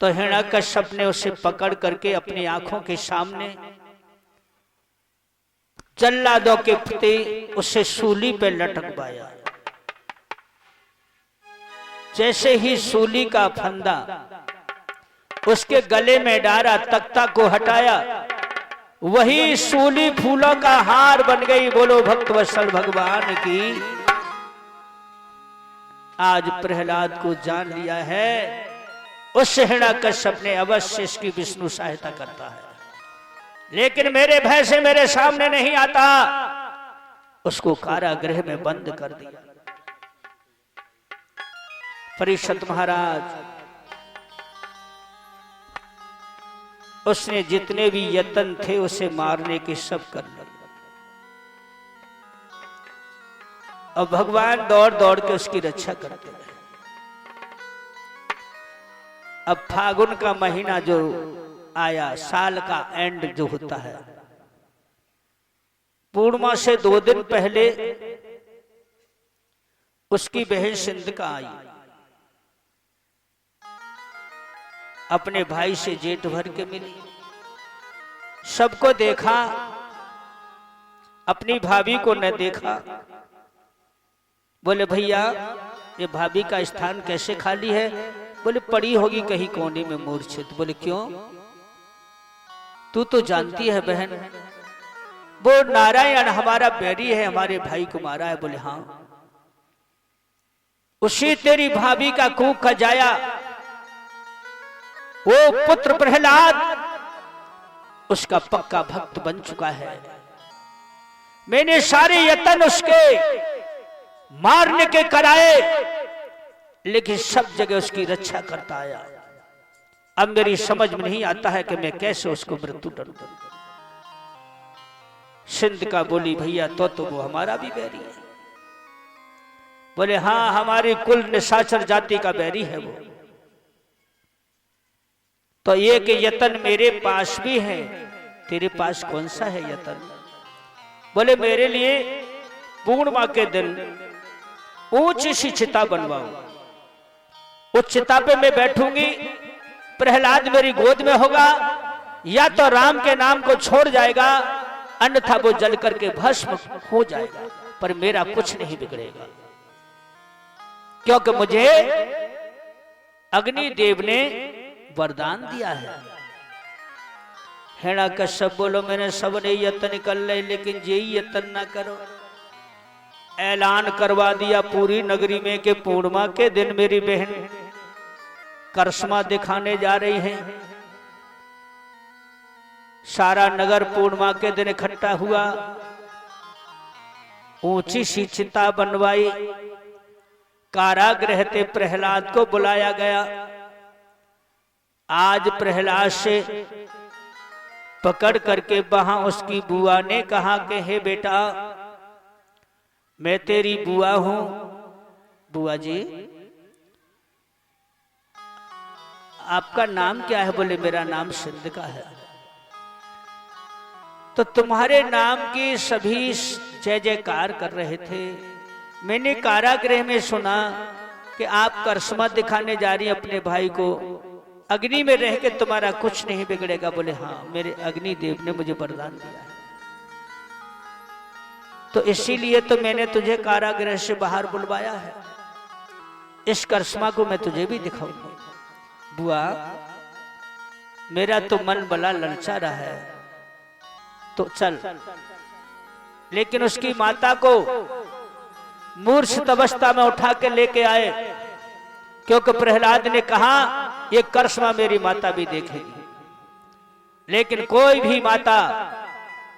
तो हिरण्यकश्यप ने उसे पकड़ करके अपनी आंखों के सामने जल्लादों के प्रति उसे सूली पे लटकवाया। जैसे ही सूली का फंदा उसके गले में डाला, तख्ता को हटाया, वही सूली फूलों का हार बन गई। बोलो भक्तवत्सल भगवान की। आज प्रहलाद को जान लिया है, उस हिरण्यकश्यप ने अवश्य इसकी विष्णु सहायता करता है, लेकिन मेरे भय से मेरे सामने नहीं आता। उसको कारागृह में बंद कर दिया। परीक्षित महाराज उसने जितने भी यत्न थे उसे मारने के सब कर लिए। अब भगवान दौड़ दौड़ के उसकी रक्षा करते रहे। अब फागुन का महीना जो आया, साल का एंड जो होता है, पूर्णिमा से 2 दिन पहले उसकी बहन सिंधिका आई, अपने भाई से जेठ भर के मिली, सबको देखा, अपनी भाभी को न देखा। बोले भैया ये भाभी का स्थान कैसे खाली है? बोले पड़ी होगी कहीं कोने में मूर्छित। बोले क्यों? तू तो जानती है बहन, वो नारायण हमारा बैरी है, हमारे भाई को मारा है। बोले हाँ, उसी तेरी भाभी का कूक का जाया, वो पुत्र प्रहलाद उसका पक्का भक्त बन चुका है। मैंने सारे यत्न उसके मारने के कराए, लेकिन सब जगह उसकी रक्षा करता आया। अब मेरी समझ में नहीं आता है कि मैं कैसे उसको मृत्यु दंड दूं। सिंधिका बोली भैया तो वो हमारा भी बैरी है। बोले हाँ, हमारी कुल निशाचर जाति का बैरी है वो। तो एक यत्न मेरे पास भी है, तेरे पास कौन सा है यत्न? बोले मेरे लिए पूर्णिमा के दिन ऊंची सी चिता बनवाओ, उस चिता पे मैं बैठूंगी, प्रहलाद मेरी गोद में होगा, या तो राम के नाम को छोड़ जाएगा, अन्यथा वो जल करके भस्म हो जाएगा, पर मेरा कुछ नहीं बिगड़ेगा, क्योंकि मुझे अग्निदेव ने वरदान दिया है। हिरण्यकश्यप बोलो मैंने सब ने यत्न कर ले, लेकिन यही यत्न ना करो। ऐलान करवा दिया पूरी नगरी में कि पूर्णिमा के दिन मेरी बहन करिश्मा दिखाने जा रही है। सारा नगर पूर्णिमा के दिन इकट्ठा हुआ, ऊंची सी चिता बनवाई, कारागृह से प्रहलाद को बुलाया गया। आज प्रहलाद से पकड़ करके वहां उसकी बुआ ने कहा कि हे बेटा मैं तेरी बुआ हूं। बुआ जी आपका नाम क्या है? बोले मेरा नाम सिंधिका है। तो तुम्हारे नाम की सभी जय जयकार कर रहे थे। मैंने कारागृह में सुना कि आप करिश्मा दिखाने जा रही अपने भाई को, अग्नि में रह के तुम्हारा कुछ नहीं बिगड़ेगा। बोले हाँ, मेरे अग्निदेव ने मुझे वरदान दिया है, तो इसीलिए तो मैंने तुझे कारागृह से बाहर बुलवाया है। इस करिश्मा को मैं तुझे भी दिखाऊंगा। बुआ मेरा तो मन बड़ा ललचा रहा है, तो चल। लेकिन उसकी माता को मूर्छित अवस्था में उठा के लेके आए, क्योंकि प्रहलाद ने कहा ये करिश्मा मेरी माता भी देखेगी। लेकिन कोई भी माता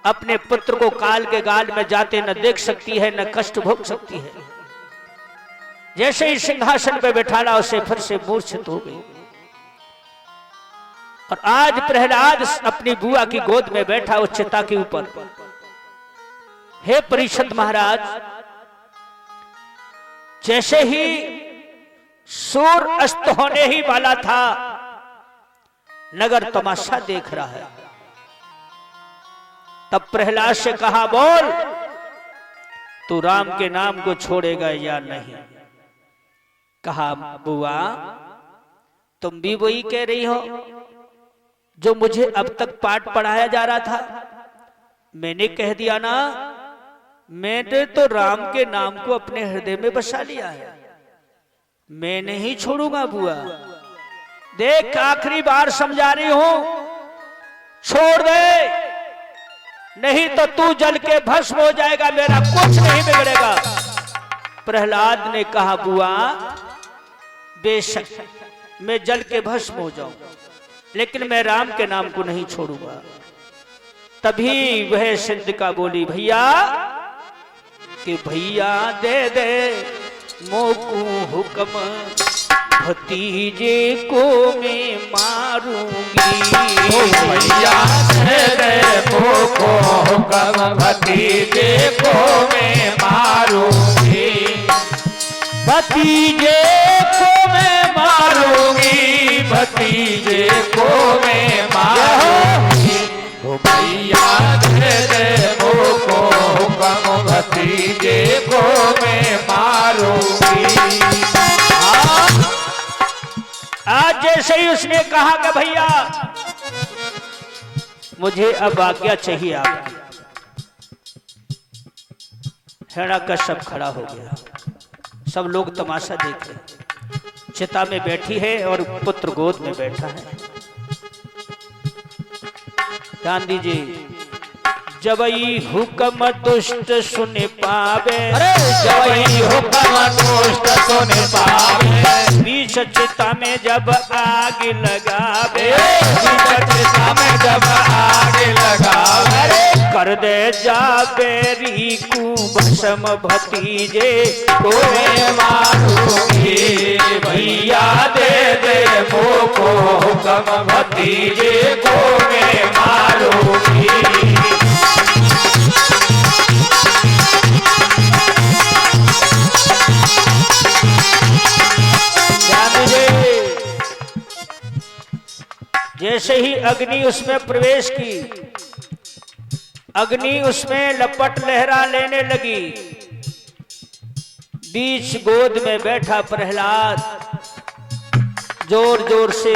अपने पुत्र को काल के गाल में जाते न देख सकती है, न कष्ट भोग सकती है। जैसे ही सिंहासन पे बैठाला उसे फिर से मूर्छित हो गई। और आज प्रहलाद अपनी बुआ की गोद में बैठा उस चिता के ऊपर। हे परीक्षित महाराज, जैसे ही सूर्य अस्त होने ही वाला था, नगर तमाशा देख रहा है। तब प्रहलाद से कहा, बोल तू राम के नाम को छोड़ेगा या नहीं? कहा, बुआ तुम भी वही कह रही हो जो मुझे अब तक पाठ पढ़ाया जा रहा था। मैंने कह दिया ना, मैंने तो राम के नाम को अपने हृदय में बसा लिया है, मैं नहीं छोड़ूंगा बुआ। देख आखिरी बार समझा रही हूं, छोड़ दे, नहीं तो तू जल के भस्म हो जाएगा, मेरा कुछ नहीं बिगड़ेगा। प्रहलाद ने कहा, बुआ बेशक मैं जल के भस्म हो जाऊं, लेकिन मैं राम के नाम को नहीं छोड़ूंगा। तभी वह सिंधिका बोली, भैया कि भैया दे दे मोकू हुक्म, भतीजे को मैं मारूंगी। भैया दे दे मोको हुक्म, भतीजे को मैं मारूंगी। भतीजे को मैं मारूंगी, भतीजे को मैं मारूंगी। भैया दे दे मोको हुक्म, भतीजे को मैं मारूंगी। आज जैसे ही उसने कहा कि भैया मुझे अब आज्ञा चाहिए आपकी, हिरण्यकश्यप खड़ा हो गया। सब लोग तमाशा देख रहे। चिता में बैठी है और पुत्र गोद में बैठा है। ध्यान दीजिए, जबई हुक्म दुष्ट सुन पावे, जबई हुक्म दुष्ट सुन पावे, बीच चिता में जब आग लगावे, बीच चिता में जब आग लगावे, कर दे जाबेरी को भस्म, भतीजे को मैं मारूंगी। भैया दे दे मोको हुक्म, भतीजे को मैं मारूंगी। जैसे ही अग्नि उसमें प्रवेश की, अग्नि उसमें लपट लहरा लेने लगी। बीच गोद में बैठा प्रहलाद जोर जोर से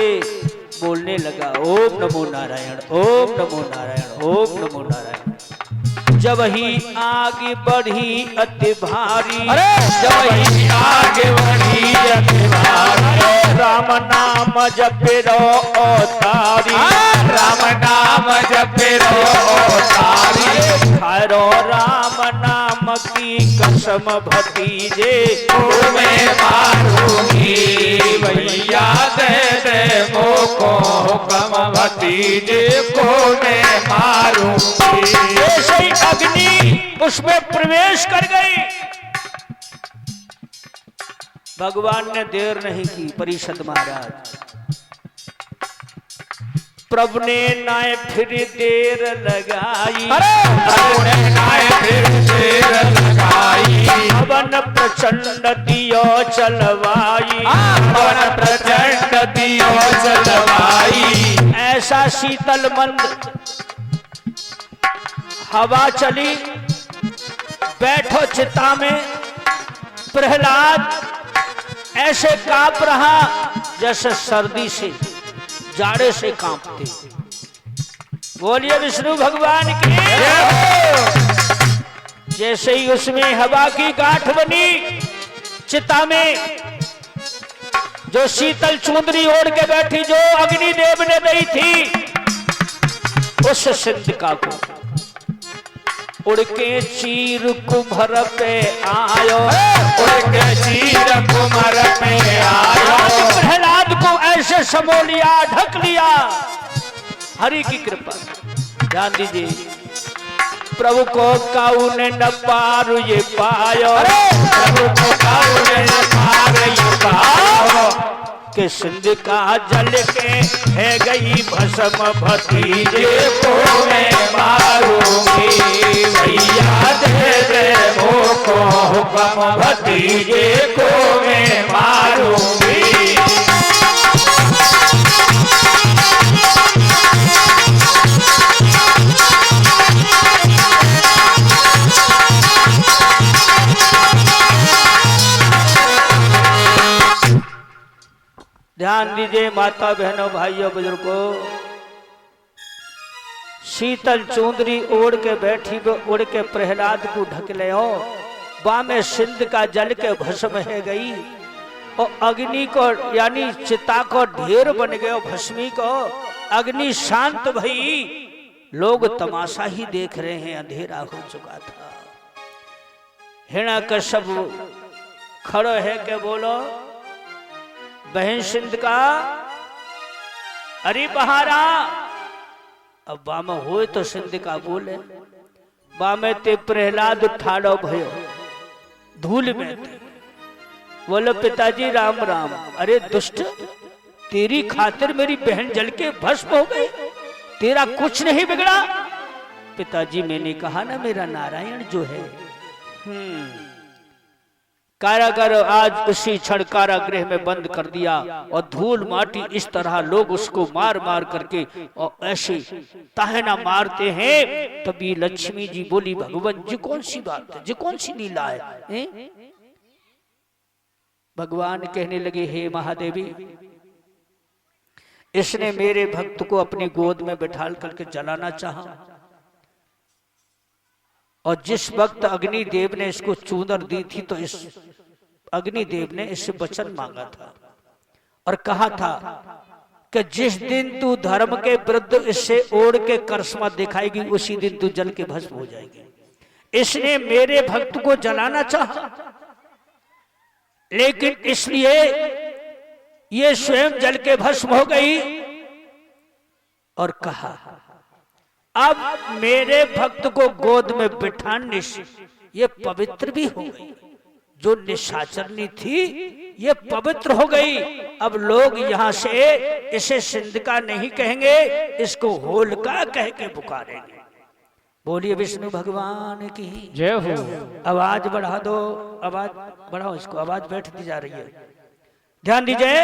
बोलने लगा, ओम नमो नारायण, ओम नमो नारायण, ओम नमो नारायण। जब ही आगे बढ़ी अति भारी, जब ही आगे बढ़ी अति भारी, राम नाम जपेरो तारी, राम नाम जपेरो तारी। खारो राम नाम की कसम, भतीजे को मैं मारूंगी। भैया दे दे मोको हुक्म, भतीजे को मैं मारूंगी। जैसे ही अग्नि उसमें प्रवेश कर गई, भगवान ने देर नहीं की। परीक्षित महाराज, प्रभु ने नाय फिर देर लगाई, प्रभु ने नाय फिर देर लगाई, पवन प्रचंड दियो चलवाई, पवन प्रचंड दियो चलवाई। ऐसा शीतल मंद हवा चली, बैठो चिता में। प्रहलाद ऐसे कांप रहा जैसे सर्दी से, जाड़े से कांपते। बोलिए विष्णु भगवान की। जैसे ही उसमें हवा की गांठ बनी, चिता में जो शीतल चुंदरी ओढ़ के बैठी, जो अग्निदेव ने दी थी, उस सिंधिका को उड़ के चीर कुम्हर पे आयो, उड़ के चीर कुम्हर पे आयो। प्रहलाद को ऐसे समो लिया, ढक लिया। हरि की कृपा। ध्यान दीजिए, प्रभु को काऊ ने न पार ये पायो, प्रभु को काऊ ने न पार ये पायो। कि सिंध का जल के है गई भस्म, भतीजे को मैं मारूंगी। भैया दे दे मोको हुक्म, भतीजे को मैं मारूंगी। ध्यान दीजिए माता बहनों भाइयों बुजुर्गों, शीतल चुंदरी ओढ़ के बैठी वो उड़ के प्रहलाद को ढक ले हो। बामे सिंध का जल के भस्म है गई और अग्नि को यानी चिता को ढेर बन गए, भस्मी को अग्नि शांत भई। लोग तमाशा ही देख रहे हैं, अंधेरा हो चुका था। हिरण्यकश्यप खड़ो है के बोलो, बहन सिंध का अरे बहारा। अब बामे हो तो सिंध का बोले, बामे ते प्रहलाद ठाड़ो भयो धूल में थे। बोलो पिताजी राम राम। अरे दुष्ट, तेरी खातिर मेरी बहन जल के भस्म हो गई, तेरा कुछ नहीं बिगड़ा। पिताजी मैंने कहा ना मेरा नारायण जो है। कारागर आज उसी क्षण कारागृह में बंद कर दिया और धूल माटी इस तरह लोग उसको मार मार करके और ऐसे ताहना मारते हैं। तभी लक्ष्मी जी बोली, भगवान जी कौन सी बात है, जी कौन सी लीला है? भगवान कहने लगे, हे महादेवी, इसने मेरे भक्त को अपनी गोद में बिठाल करके जलाना चाहा और जिस वक्त अग्निदेव ने इसको चूनर दी थी तो इस अग्निदेव ने इससे वचन मांगा था और कहा था कि जिस दिन तू धर्म के विरुद्ध इससे ओढ़ के करिश्मा दिखाएगी उसी दिन तू जल के भस्म हो जाएगी। इसने मेरे भक्त को जलाना चाहा, लेकिन इसलिए ये स्वयं जल के भस्म हो गई और कहा अब मेरे भक्त को गोद में बिठाने से ये पवित्र भी हो गई। जो निशाचरनी थी ये पवित्र हो गई। अब लोग यहाँ से इसे सिंध का नहीं कहेंगे, इसको होलिका कह के पुकारेंगे। बोलिए विष्णु भगवान की जय हो। आवाज बढ़ा दो, आवाज बढ़ाओ, इसको आवाज बैठती जा रही है। ध्यान दीजिए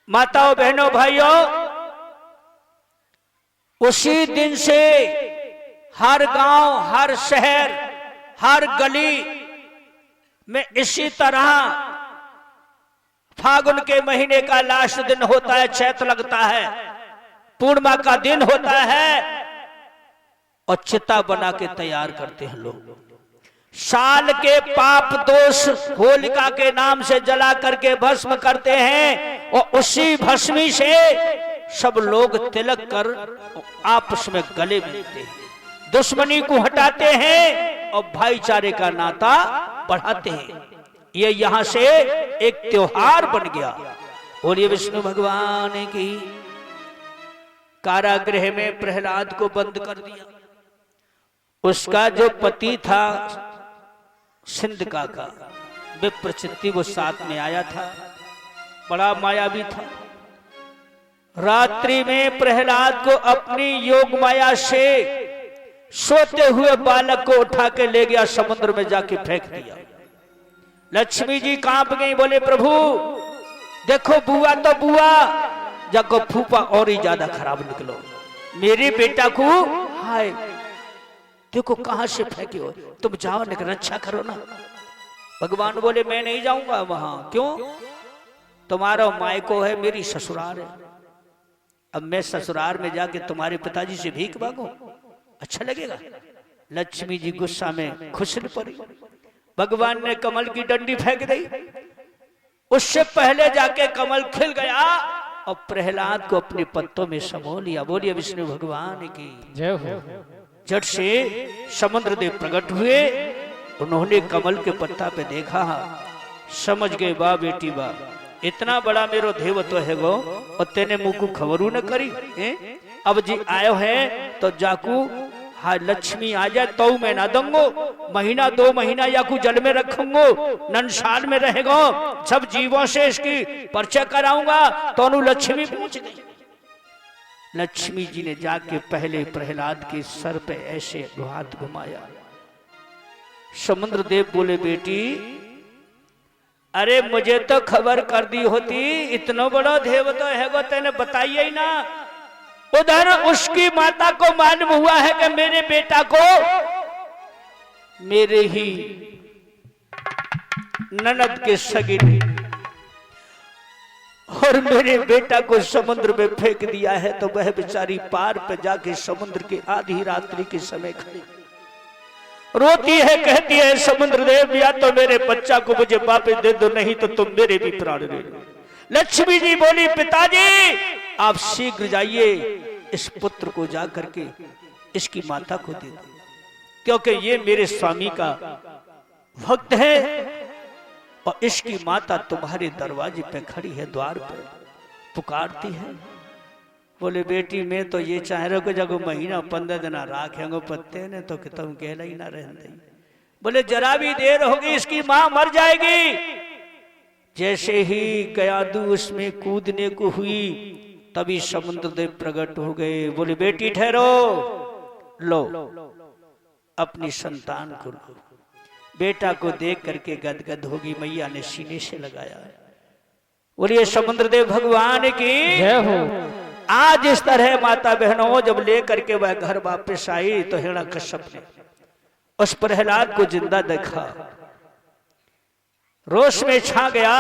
माताओं बहनों भाइयों, उसी दिन से हर गांव, हर शहर, हर गली में इसी तरह फागुन के महीने का लास्ट दिन होता है, चैत लगता है, पूर्णिमा का दिन होता है और चिता बना के तैयार करते हैं लोग। साल के पाप दोष होलिका के नाम से जला करके भस्म करते हैं और उसी भस्मी से सब लोग तिलक कर आपस में गले मिलते हैं, दुश्मनी को हटाते हैं और भाईचारे का नाता बढ़ाते हैं। ये यहां से एक त्योहार बन गया। बोलिए विष्णु भगवान की। कारागृह में प्रहलाद को बंद कर दिया। उसका जो पति था सिंध का विप्रचित्ति, वो साथ में आया था, बड़ा मायावी था। रात्रि में प्रहलाद को अपनी योग माया से सोते हुए बालक को उठा के ले गया, समुद्र में जाके फेंक दिया। लक्ष्मी जी कांप गई, बोले प्रभु देखो बुआ तो बुआ, जाको फूफा और ही ज्यादा खराब निकलो, मेरे बेटा को हाय देखो कहां से फेंके हो, तुम जाओ लेकिन रक्षा करो ना। भगवान बोले मैं नहीं जाऊंगा वहां। क्यों? तुम्हारा मायको है, मेरी ससुराल है। अब मैं ससुराल में जाके तुम्हारे पिताजी से भीख मांगू, अच्छा लगेगा? लक्ष्मी जी गुस्सा में खुशल पड़ी। भगवान ने कमल की डंडी फेंक दी। उससे पहले जाके कमल खिल गया और प्रहलाद को अपने पत्तों में समो लिया। बोलिए विष्णु भगवान की जय हो। झट से समुद्र देव प्रकट हुए। उन्होंने कमल के पत्ता पे देखा, समझ गए बा बेटी बा, इतना बड़ा मेरो देव तो है गो और तेने मुंह को खबरू न करी है? अब जी आयो है तो जाकू हाँ लक्ष्मी आ जाए तो मैं ना दूंगो, महीना 2 महीना या को जल में रखूंगो, नंसाल में रहेगा, सब जीवों से इसकी परिचय कराऊंगा। तो लक्ष्मी पहुंच गई। लक्ष्मी जी ने जाके पहले प्रहलाद के सर पे ऐसे हाथ घुमाया। समुद्र देव बोले बेटी अरे मुझे तो खबर कर दी होती, इतना बड़ा देव तो है वो तेने बताइए ही ना। उधर उसकी माता को मालूम हुआ है कि मेरे बेटा को मेरे ही ननद के सगे और मेरे बेटा को समुद्र में फेंक दिया है। तो वह बेचारी पार पे जाके समुद्र के आधी रात्रि के समय खड़ी रोती है, कहती है समुद्र देव या तो मेरे बच्चा को मुझे वापस दे दो, नहीं तो तुम मेरे भी प्राण ले लो। लक्ष्मी जी बोली पिताजी आप शीघ्र जाइए, इस पुत्र को जा करके इसकी माता को दे दो, क्योंकि ये मेरे स्वामी का भक्त है और इसकी माता तुम्हारे दरवाजे पे खड़ी है, द्वार पर पुकारती है। बोले बेटी मैं तो ये चाह रहा जब महीना 15 दिन राखेंगे पत्ते ने तो तुम कहला ही ना रहते। बोले जरा भी देर होगी इसकी मां मर जाएगी। जैसे ही कयादू उसमें कूदने को हुई तभी समुद्र देव प्रकट हो गए। बोले बेटी ठहरो, लो अपनी संतान को लो। बेटा को देख करके गदगद होगी, मैया ने सीने से लगाया। बोलिए समुद्र देव भगवान की जय हो। आज इस तरह माता बहनों जब लेकर के वह घर वापस आई तो हिरण्यकश्यप ने उस प्रहलाद को जिंदा देखा, रोष में छा गया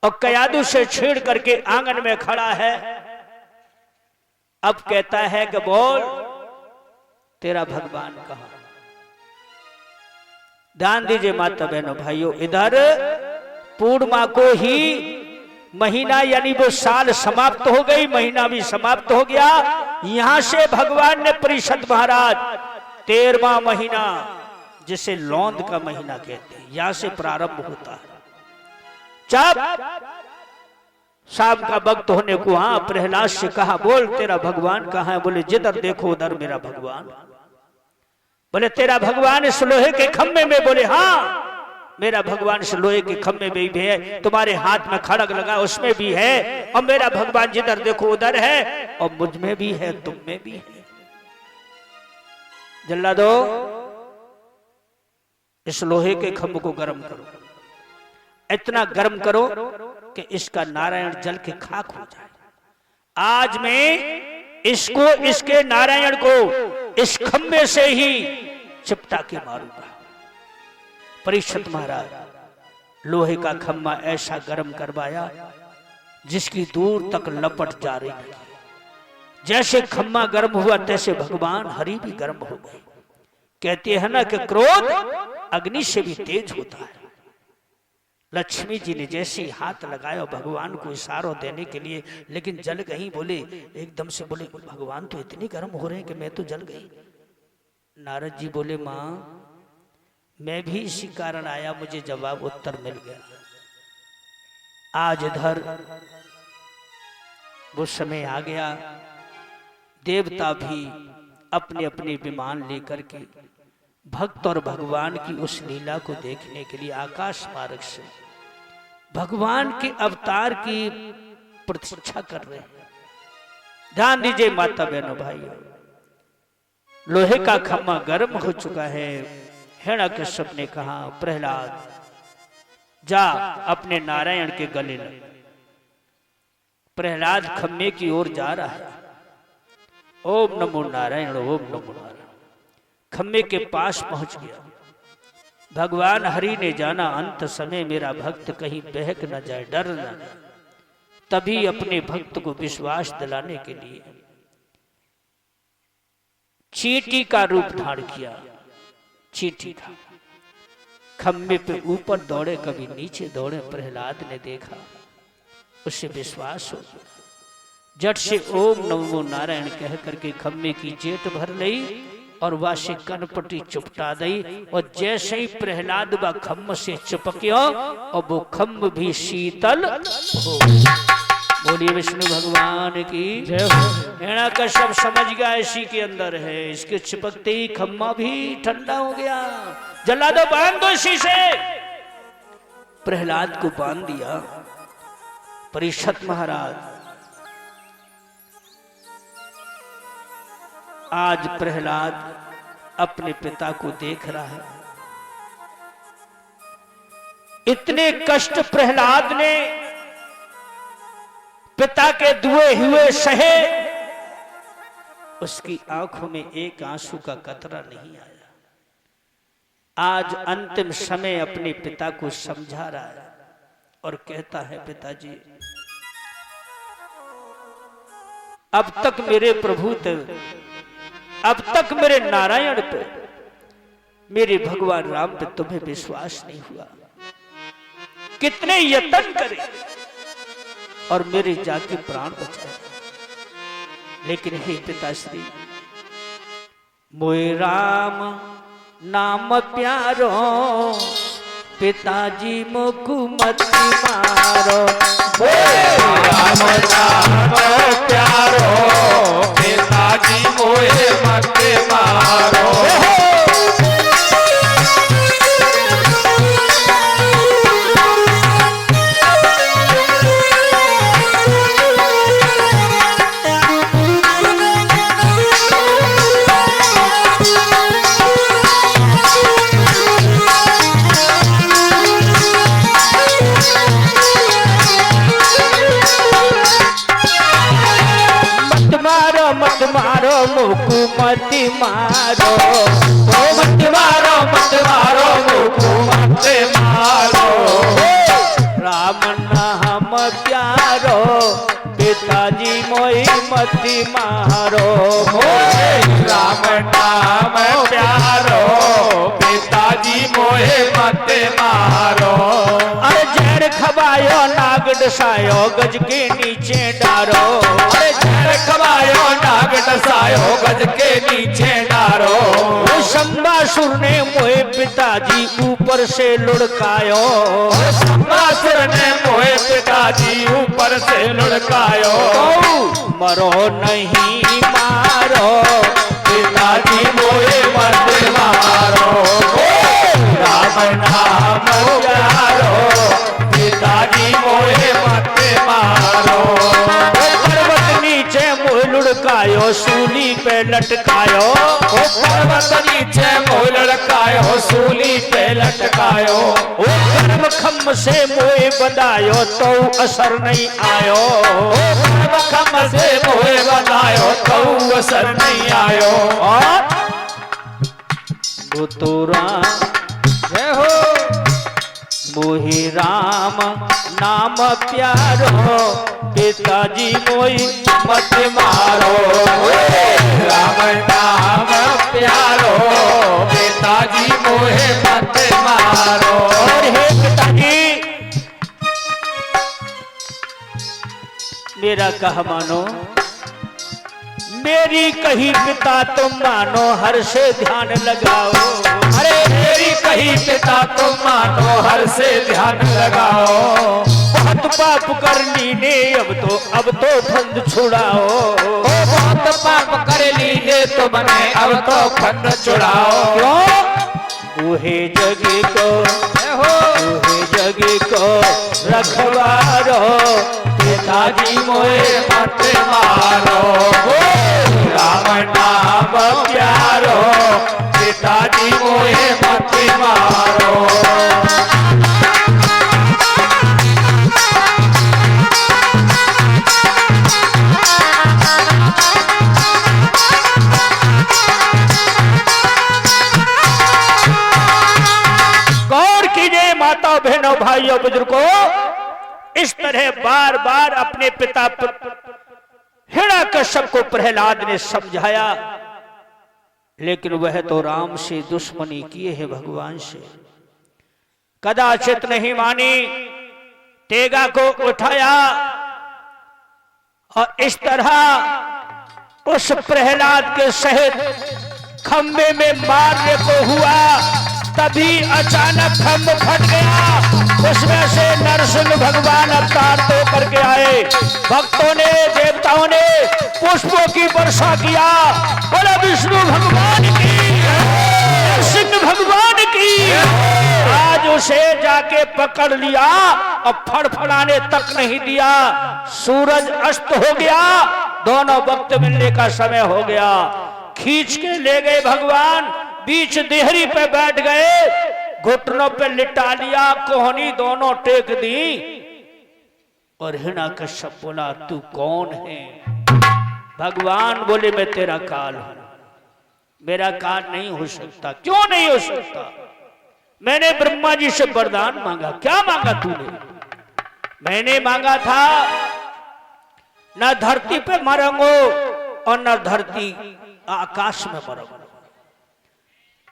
और कयादू से छेड़ करके आंगन में खड़ा है। अब कहता है कि बोल तेरा भगवान कहां। ध्यान दीजिए माता बहनों भाइयों, इधर पूर्णिमा को ही महीना यानी वो साल समाप्त हो गई, महीना भी समाप्त हो गया। यहां से भगवान ने परिषद महाराज 13वां महीना जिसे लौंद का महीना कहते हैं यहां से प्रारंभ होता है। जब शाम का वक्त होने को हाँ प्रहलाद से कहा बोल तेरा भगवान कहाँ है। बोले जिधर देखो उधर मेरा भगवान। बोले तेरा भगवान इस लोहे के खंभे में। बोले हाँ मेरा भगवान इस लोहे के खंभे में भी है, तुम्हारे हाथ में खड़ग लगा उसमें भी है, और मेरा भगवान जिधर देखो उधर है, और मुझ में भी है तुम में भी है। जल्ला दो इस लोहे के खंभ को गर्म करो, इतना गर्म करो कि इसका नारायण जल के खाक हो जाए। आज मैं इसको इसके नारायण को इस खंभे से ही चिपटा के मारूंगा। परीक्षित महाराज लोहे का खंभा ऐसा गर्म करवाया जिसकी दूर तक लपट जा रही थी। जैसे खंभा गर्म हुआ तैसे भगवान हरि भी गर्म हो गए। कहते हैं ना कि क्रोध अग्नि से भी तेज होता है। लक्ष्मी जी ने जैसे हाथ लगाया भगवान को इशारा देने के लिए, लेकिन जल गई। बोले एकदम से बोले भगवान तो इतनी गर्म हो रहे हैं कि मैं तो जल गई। नारद जी बोले मां मैं भी इसी कारण आया, मुझे जवाब उत्तर मिल गया। आज इधर वो समय आ गया, देवता भी अपने अपने विमान लेकर के भक्त और भगवान की उस लीला को देखने के लिए आकाश मार्ग से भगवान के अवतार की प्रतीक्षा कर रहे हैं। ध्यान दीजिए माता बहनों भाइयों, लोहे का खम्मा गर्म हो चुका है। हिरण्यकश्यप ने कहा प्रहलाद जा अपने नारायण के गले लग। प्रहलाद खम्मे की ओर जा रहा है। ओम नमो नारायण ओम नमो नारायण। खम्मे के पास पहुंच गया। भगवान हरि ने जाना अंत समय मेरा भक्त कहीं बहक न जाए, डर न जाए, तभी अपने भक्त को विश्वास दिलाने के लिए चींटी का रूप धारण किया। चींटी का खम्भे पे ऊपर दौड़े कभी नीचे दौड़े। प्रहलाद ने देखा, उससे विश्वास हो गया। झट से ओम नमो नारायण कह करके खम्मे की जेट भर लई और वासे कनपटी चुपटा दई। और जैसे ही प्रहलाद व खम्म से चिपक्यो और वो खम्म भी शीतल हो। बोलिए विष्णु भगवान की जय हो। हेणा का सब समझ गया इसी के अंदर है। इसके चिपकते ही खम्मा भी ठंडा हो गया। जला दो, बांध दो इसी से। प्रहलाद को बांध दिया। परीक्षित महाराज, आज प्रहलाद अपने पिता को देख रहा है। इतने कष्ट प्रहलाद ने पिता के दुए हुए सहे, उसकी आंखों में एक आंसू का कतरा नहीं आया। आज अंतिम समय अपने पिता को समझा रहा है और कहता है, पिताजी अब तक मेरे प्रभु थे, अब तक मेरे नारायण पे, मेरे भगवान राम पे तुम्हें विश्वास नहीं हुआ। कितने यत्न करे और मेरे जाके प्राण बचाए, लेकिन हे पिताश्री, मोए राम नाम प्यारो, पिताजी मोकु मत मारो। राम नाम प्यारो, पिताजी मोहे मत मारो। मत मारो मोकु मत मारो, मत मारो मत मारो मोकु मत मारो। राम नाम प्यारो, पिताजी मोई मत मारो। राम नाम प्यारो, पिताजी मोहे मत मारो। अरे जहर खवायो नाग डसायो, गज के नीचे डारो। अरे जहर खवायो नाग डसायो, गज के नीचे डारो। शंबासुर ने मोए पिताजी ऊपर से लुढ़कायो। शंबासुर ने मोए पिताजी ऊपर से लुढ़कायो। मरो नहीं मारो, पिताजी मोहे मत मारो। राम नाम प्यारो, पिताजी मोहे मत मारो। पर्वत नीचे मोह लुढ़कायो, सूली पे लटकायो। पर्वत नीचे मोह लटकायो, सूली पे लटकायो। ओ कर्म खम्म से मोए बंधायो, तो असर नहीं आयो। कर्म खम्म से मोहे बंधायो, तो असर नहीं आयो। और वो तो राम जय हो। मोहि राम नाम प्यारो, पिताजी मोई मत मारो। राम नाम प्यारो, पिताजी मोहे मत मारो। और हे पिताजी, मेरा कहा मानो, मेरी कही पिता तुम मानो, हर से ध्यान लगाओ। अरे मेरी कही पिता तुम मानो, हर से ध्यान लगाओ। बहुत पाप करनी ने अब तो फंद छुड़ाओ। बहुत पाप कर लीजिए तुमने, अब तो फंद छुड़ाओ। क्यों? ऊहे जगी को, ऊहे जगी को रखवारो, पिताजी मोहे मत मारो। राम नाम प्यारो, पिताजी मोहे मत मारो। गौर कीजिए माता बहनों भाइयों बुजुर्गों, इस तरह बार बार अपने पिता हिरण्यकश्यप को प्रहलाद ने समझाया, लेकिन वह तो राम से दुश्मनी किए है, भगवान से कदाचित नहीं मानी। तेगा को उठाया और इस तरह उस प्रहलाद के सहित खंबे में मारने को हुआ। तभी अचानक खंभ फट गया, उसमें से नरसिंह भगवान अवतार तो करके आए। भक्तों ने, देवताओं ने पुष्पों की वर्षा किया। बोला विष्णु भगवान की, नरसिंह भगवान की। आज उसे जाके पकड़ लिया और फड़फड़ाने तक नहीं दिया। सूरज अस्त हो गया, दोनों वक्त मिलने का समय हो गया। खींच के ले गए भगवान, बीच देहरी पे बैठ गए, घुटनों पे लिटा लिया, कोहनी दोनों टेक दी। और हिरण्यकश्यप बोला तू कौन है? भगवान बोले मैं तेरा काल हूं। मेरा काल नहीं हो सकता। क्यों नहीं हो सकता? मैंने ब्रह्मा जी से वरदान मांगा। क्या मांगा तूने? मैंने मांगा था न धरती पे मरूंगो और न धरती आकाश में मरूंगा।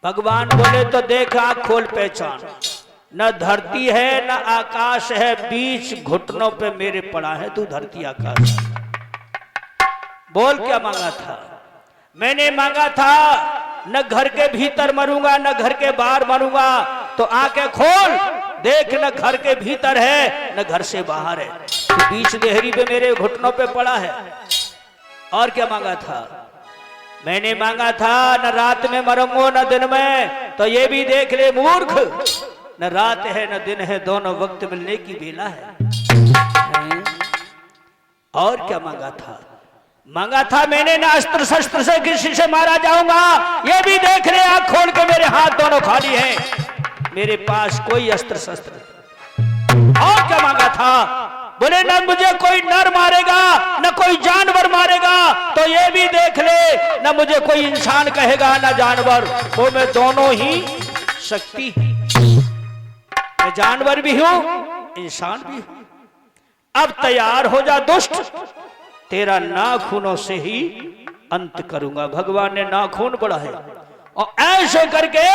भगवान बोले तो देख आंख खोल पहचान, न धरती है न आकाश है, बीच घुटनों पे मेरे पड़ा है तू धरती आकाश। बोल क्या मांगा था? मैंने मांगा था न घर के भीतर मरूंगा न घर के बाहर मरूंगा। तो आंखें खोल देख, न घर के भीतर है न घर से बाहर है, तो बीच देहरी पे मेरे घुटनों पे पड़ा है। और क्या मांगा था? मैंने मांगा था न रात में मरूंगा न दिन में। तो ये भी देख ले मूर्ख, न रात है न दिन है, दोनों वक्त मिलने की बेला है। और क्या मांगा था? मांगा था मैंने न अस्त्र शस्त्र से किसी से मारा जाऊंगा। ये भी देख ले आंख खोल के मेरे हाथ दोनों खाली हैं, मेरे पास कोई अस्त्र शस्त्र। और क्या मांगा था? बोले न मुझे कोई नर मारेगा न कोई जानवर मारेगा। तो ये भी देख ले, न मुझे कोई इंसान कहेगा न जानवर, तो मैं दोनों ही शक्ति हूं। मैं जानवर भी हूं इंसान भी हूं। अब तैयार हो जा दुष्ट, तेरा नाखूनों से ही अंत करूंगा। भगवान ने नाखून बढ़ाए और ऐसे करके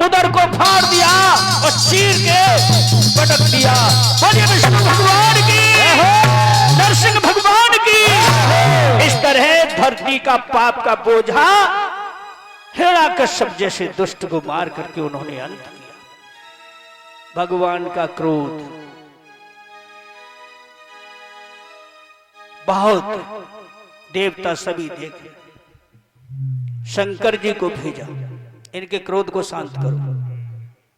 उदर को फाड़ दिया और चीर के पटक दिया। बोलिए विष्णु भगवान की, नरसिंह भगवान की। इस तरह धरती का पाप का बोझा हिरण्यकश्यप जैसे दुष्ट को मार करके उन्होंने अंत किया। भगवान का क्रोध बहुत, देवता सभी देखे, शंकर जी को भेजा, इनके क्रोध को शांत करो।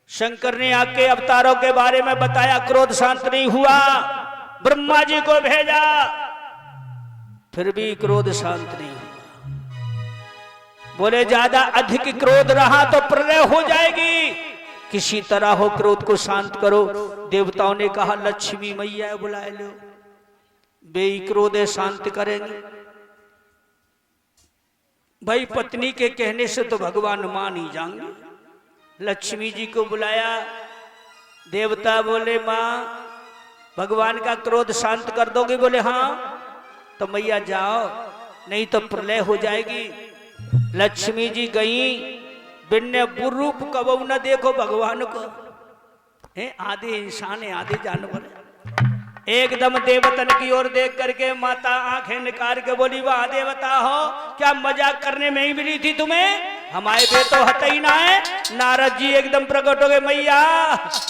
शंकर ने आके अवतारों के बारे में बताया, क्रोध शांत नहीं हुआ। ब्रह्मा जी को भेजा, फिर भी क्रोध शांत नहीं हुआ। बोले ज्यादा अधिक क्रोध रहा तो प्रलय हो जाएगी, किसी तरह हो क्रोध को शांत करो। देवताओं ने कहा लक्ष्मी मैया बुलाए लो, बेई क्रोध शांत करेंगे। भाई पत्नी के कहने से तो भगवान मान ही जाएंगे। लक्ष्मी जी को बुलाया, देवता बोले माँ भगवान का क्रोध शांत कर दोगे? बोले हाँ। तो मैया जाओ, नहीं तो प्रलय हो जाएगी। लक्ष्मी जी गई, बिन्ने बुरूप कबू न देखो भगवान को। आधे इंसान है आधे जानवर है। एकदम देवतन की ओर देख करके माता आंखें निकाल के बोली वाह देवता हो, क्या मजाक करने में ही मिली थी तुम्हें? हमारे बे तो हत ही ना है। नारद जी एकदम प्रकट हो गए, मैया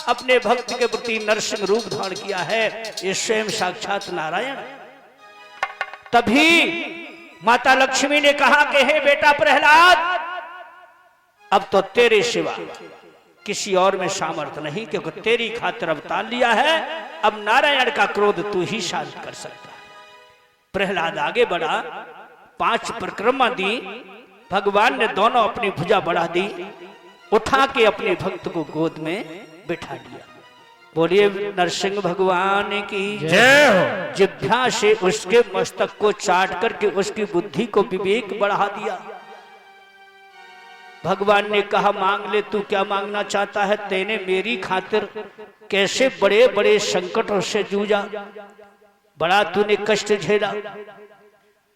अपने भक्त के प्रति नरसिंह रूप धारण किया है, ये स्वयं साक्षात नारायण। तभी माता लक्ष्मी ने कहा कि हे बेटा प्रहलाद, अब तो तेरे सिवा किसी और में सामर्थ्य नहीं, क्योंकि तेरी खातिर अवतार लिया है। अब नारायण का क्रोध तू ही शांत कर सकता है। प्रहलाद आगे बढ़ा, 5 परिक्रमा दी। भगवान ने दोनों अपनी भुजा बढ़ा दी, उठा के अपने भक्त को गोद में बिठा लिया। बोलिए नरसिंह भगवान की जय हो। जिह्वा से उसके मस्तक को चाट करके उसकी बुद्धि को विवेक बढ़ा दिया। भगवान ने कहा मांग ले, तू क्या मांगना चाहता है? तेने मेरी खातिर कैसे बड़े बड़े संकटों से जूझा, बड़ा तूने कष्ट झेला।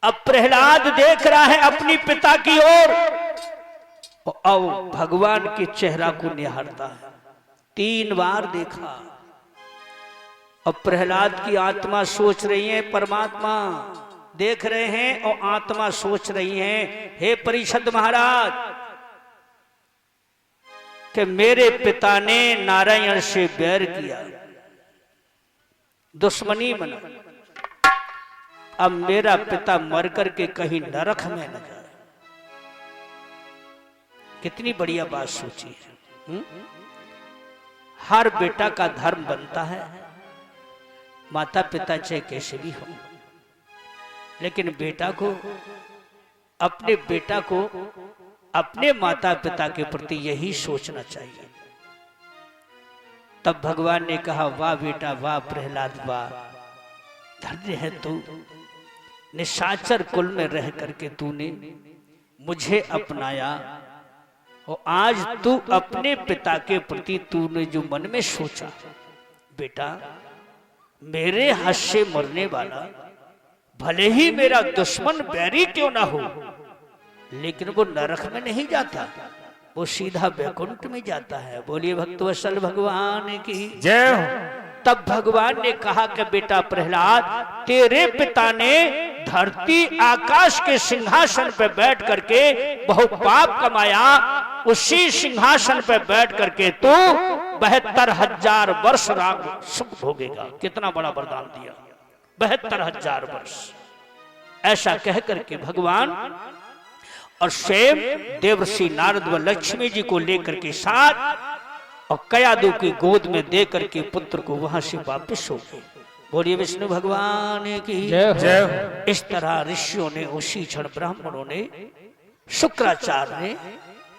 अब प्रहलाद देख रहा है अपनी पिता की ओर, और भगवान के चेहरा को निहारता है। 3 बार देखा। अब प्रहलाद की आत्मा सोच रही है, परमात्मा देख रहे हैं और आत्मा सोच रही है, हे परिषद महाराज कि मेरे पिता ने नारायण से बैर किया, दुश्मनी बना, अब मेरा पिता मर करके कहीं नरक में न जाए। कितनी बढ़िया बात सोची है। हर बेटा का धर्म बनता है, माता पिता चाहे कैसे भी हो, लेकिन बेटा को अपने माता पिता के प्रति यही सोचना चाहिए। तब भगवान ने कहा, वाह बेटा वाह प्रहलाद वाह, धन्य है तू, निशाचर कुल में रह करके तूने मुझे अपनाया और आज तू अपने पिता के प्रति तूने जो मन में सोचा, बेटा मेरे हाथ से मरने वाला भले ही मेरा दुश्मन बैरी क्यों ना हो, लेकिन वो नरक में नहीं जाता, वो सीधा वैकुंठ में जाता है। बोलिए भक्तवत्सल भगवान की जय हो। तब भगवान ने कहा कि बेटा प्रहलाद, तेरे पिता ने धरती आकाश के सिंहासन पर बैठ करके बहुत पाप कमाया, उसी सिंहासन पर बैठ करके तो 72,000 वर्ष राग सुख भोगेगा। कितना बड़ा वरदान दिया, 72,000 वर्ष। ऐसा कह करके भगवान और स्वयं देवर्षि नारद व लक्ष्मी जी को लेकर के साथ और कयादू की गोद में दे करके पुत्र को वहां से वापस हो गए। बोलिए विष्णु भगवान की जय हो। इस तरह ऋषियों ने, उसी क्षण ब्राह्मणों ने, शुक्राचार्य ने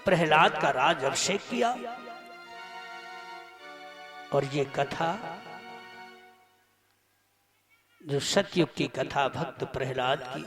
प्रहलाद का राज अभिषेक किया। और ये कथा जो सतयुग की कथा भक्त प्रहलाद की,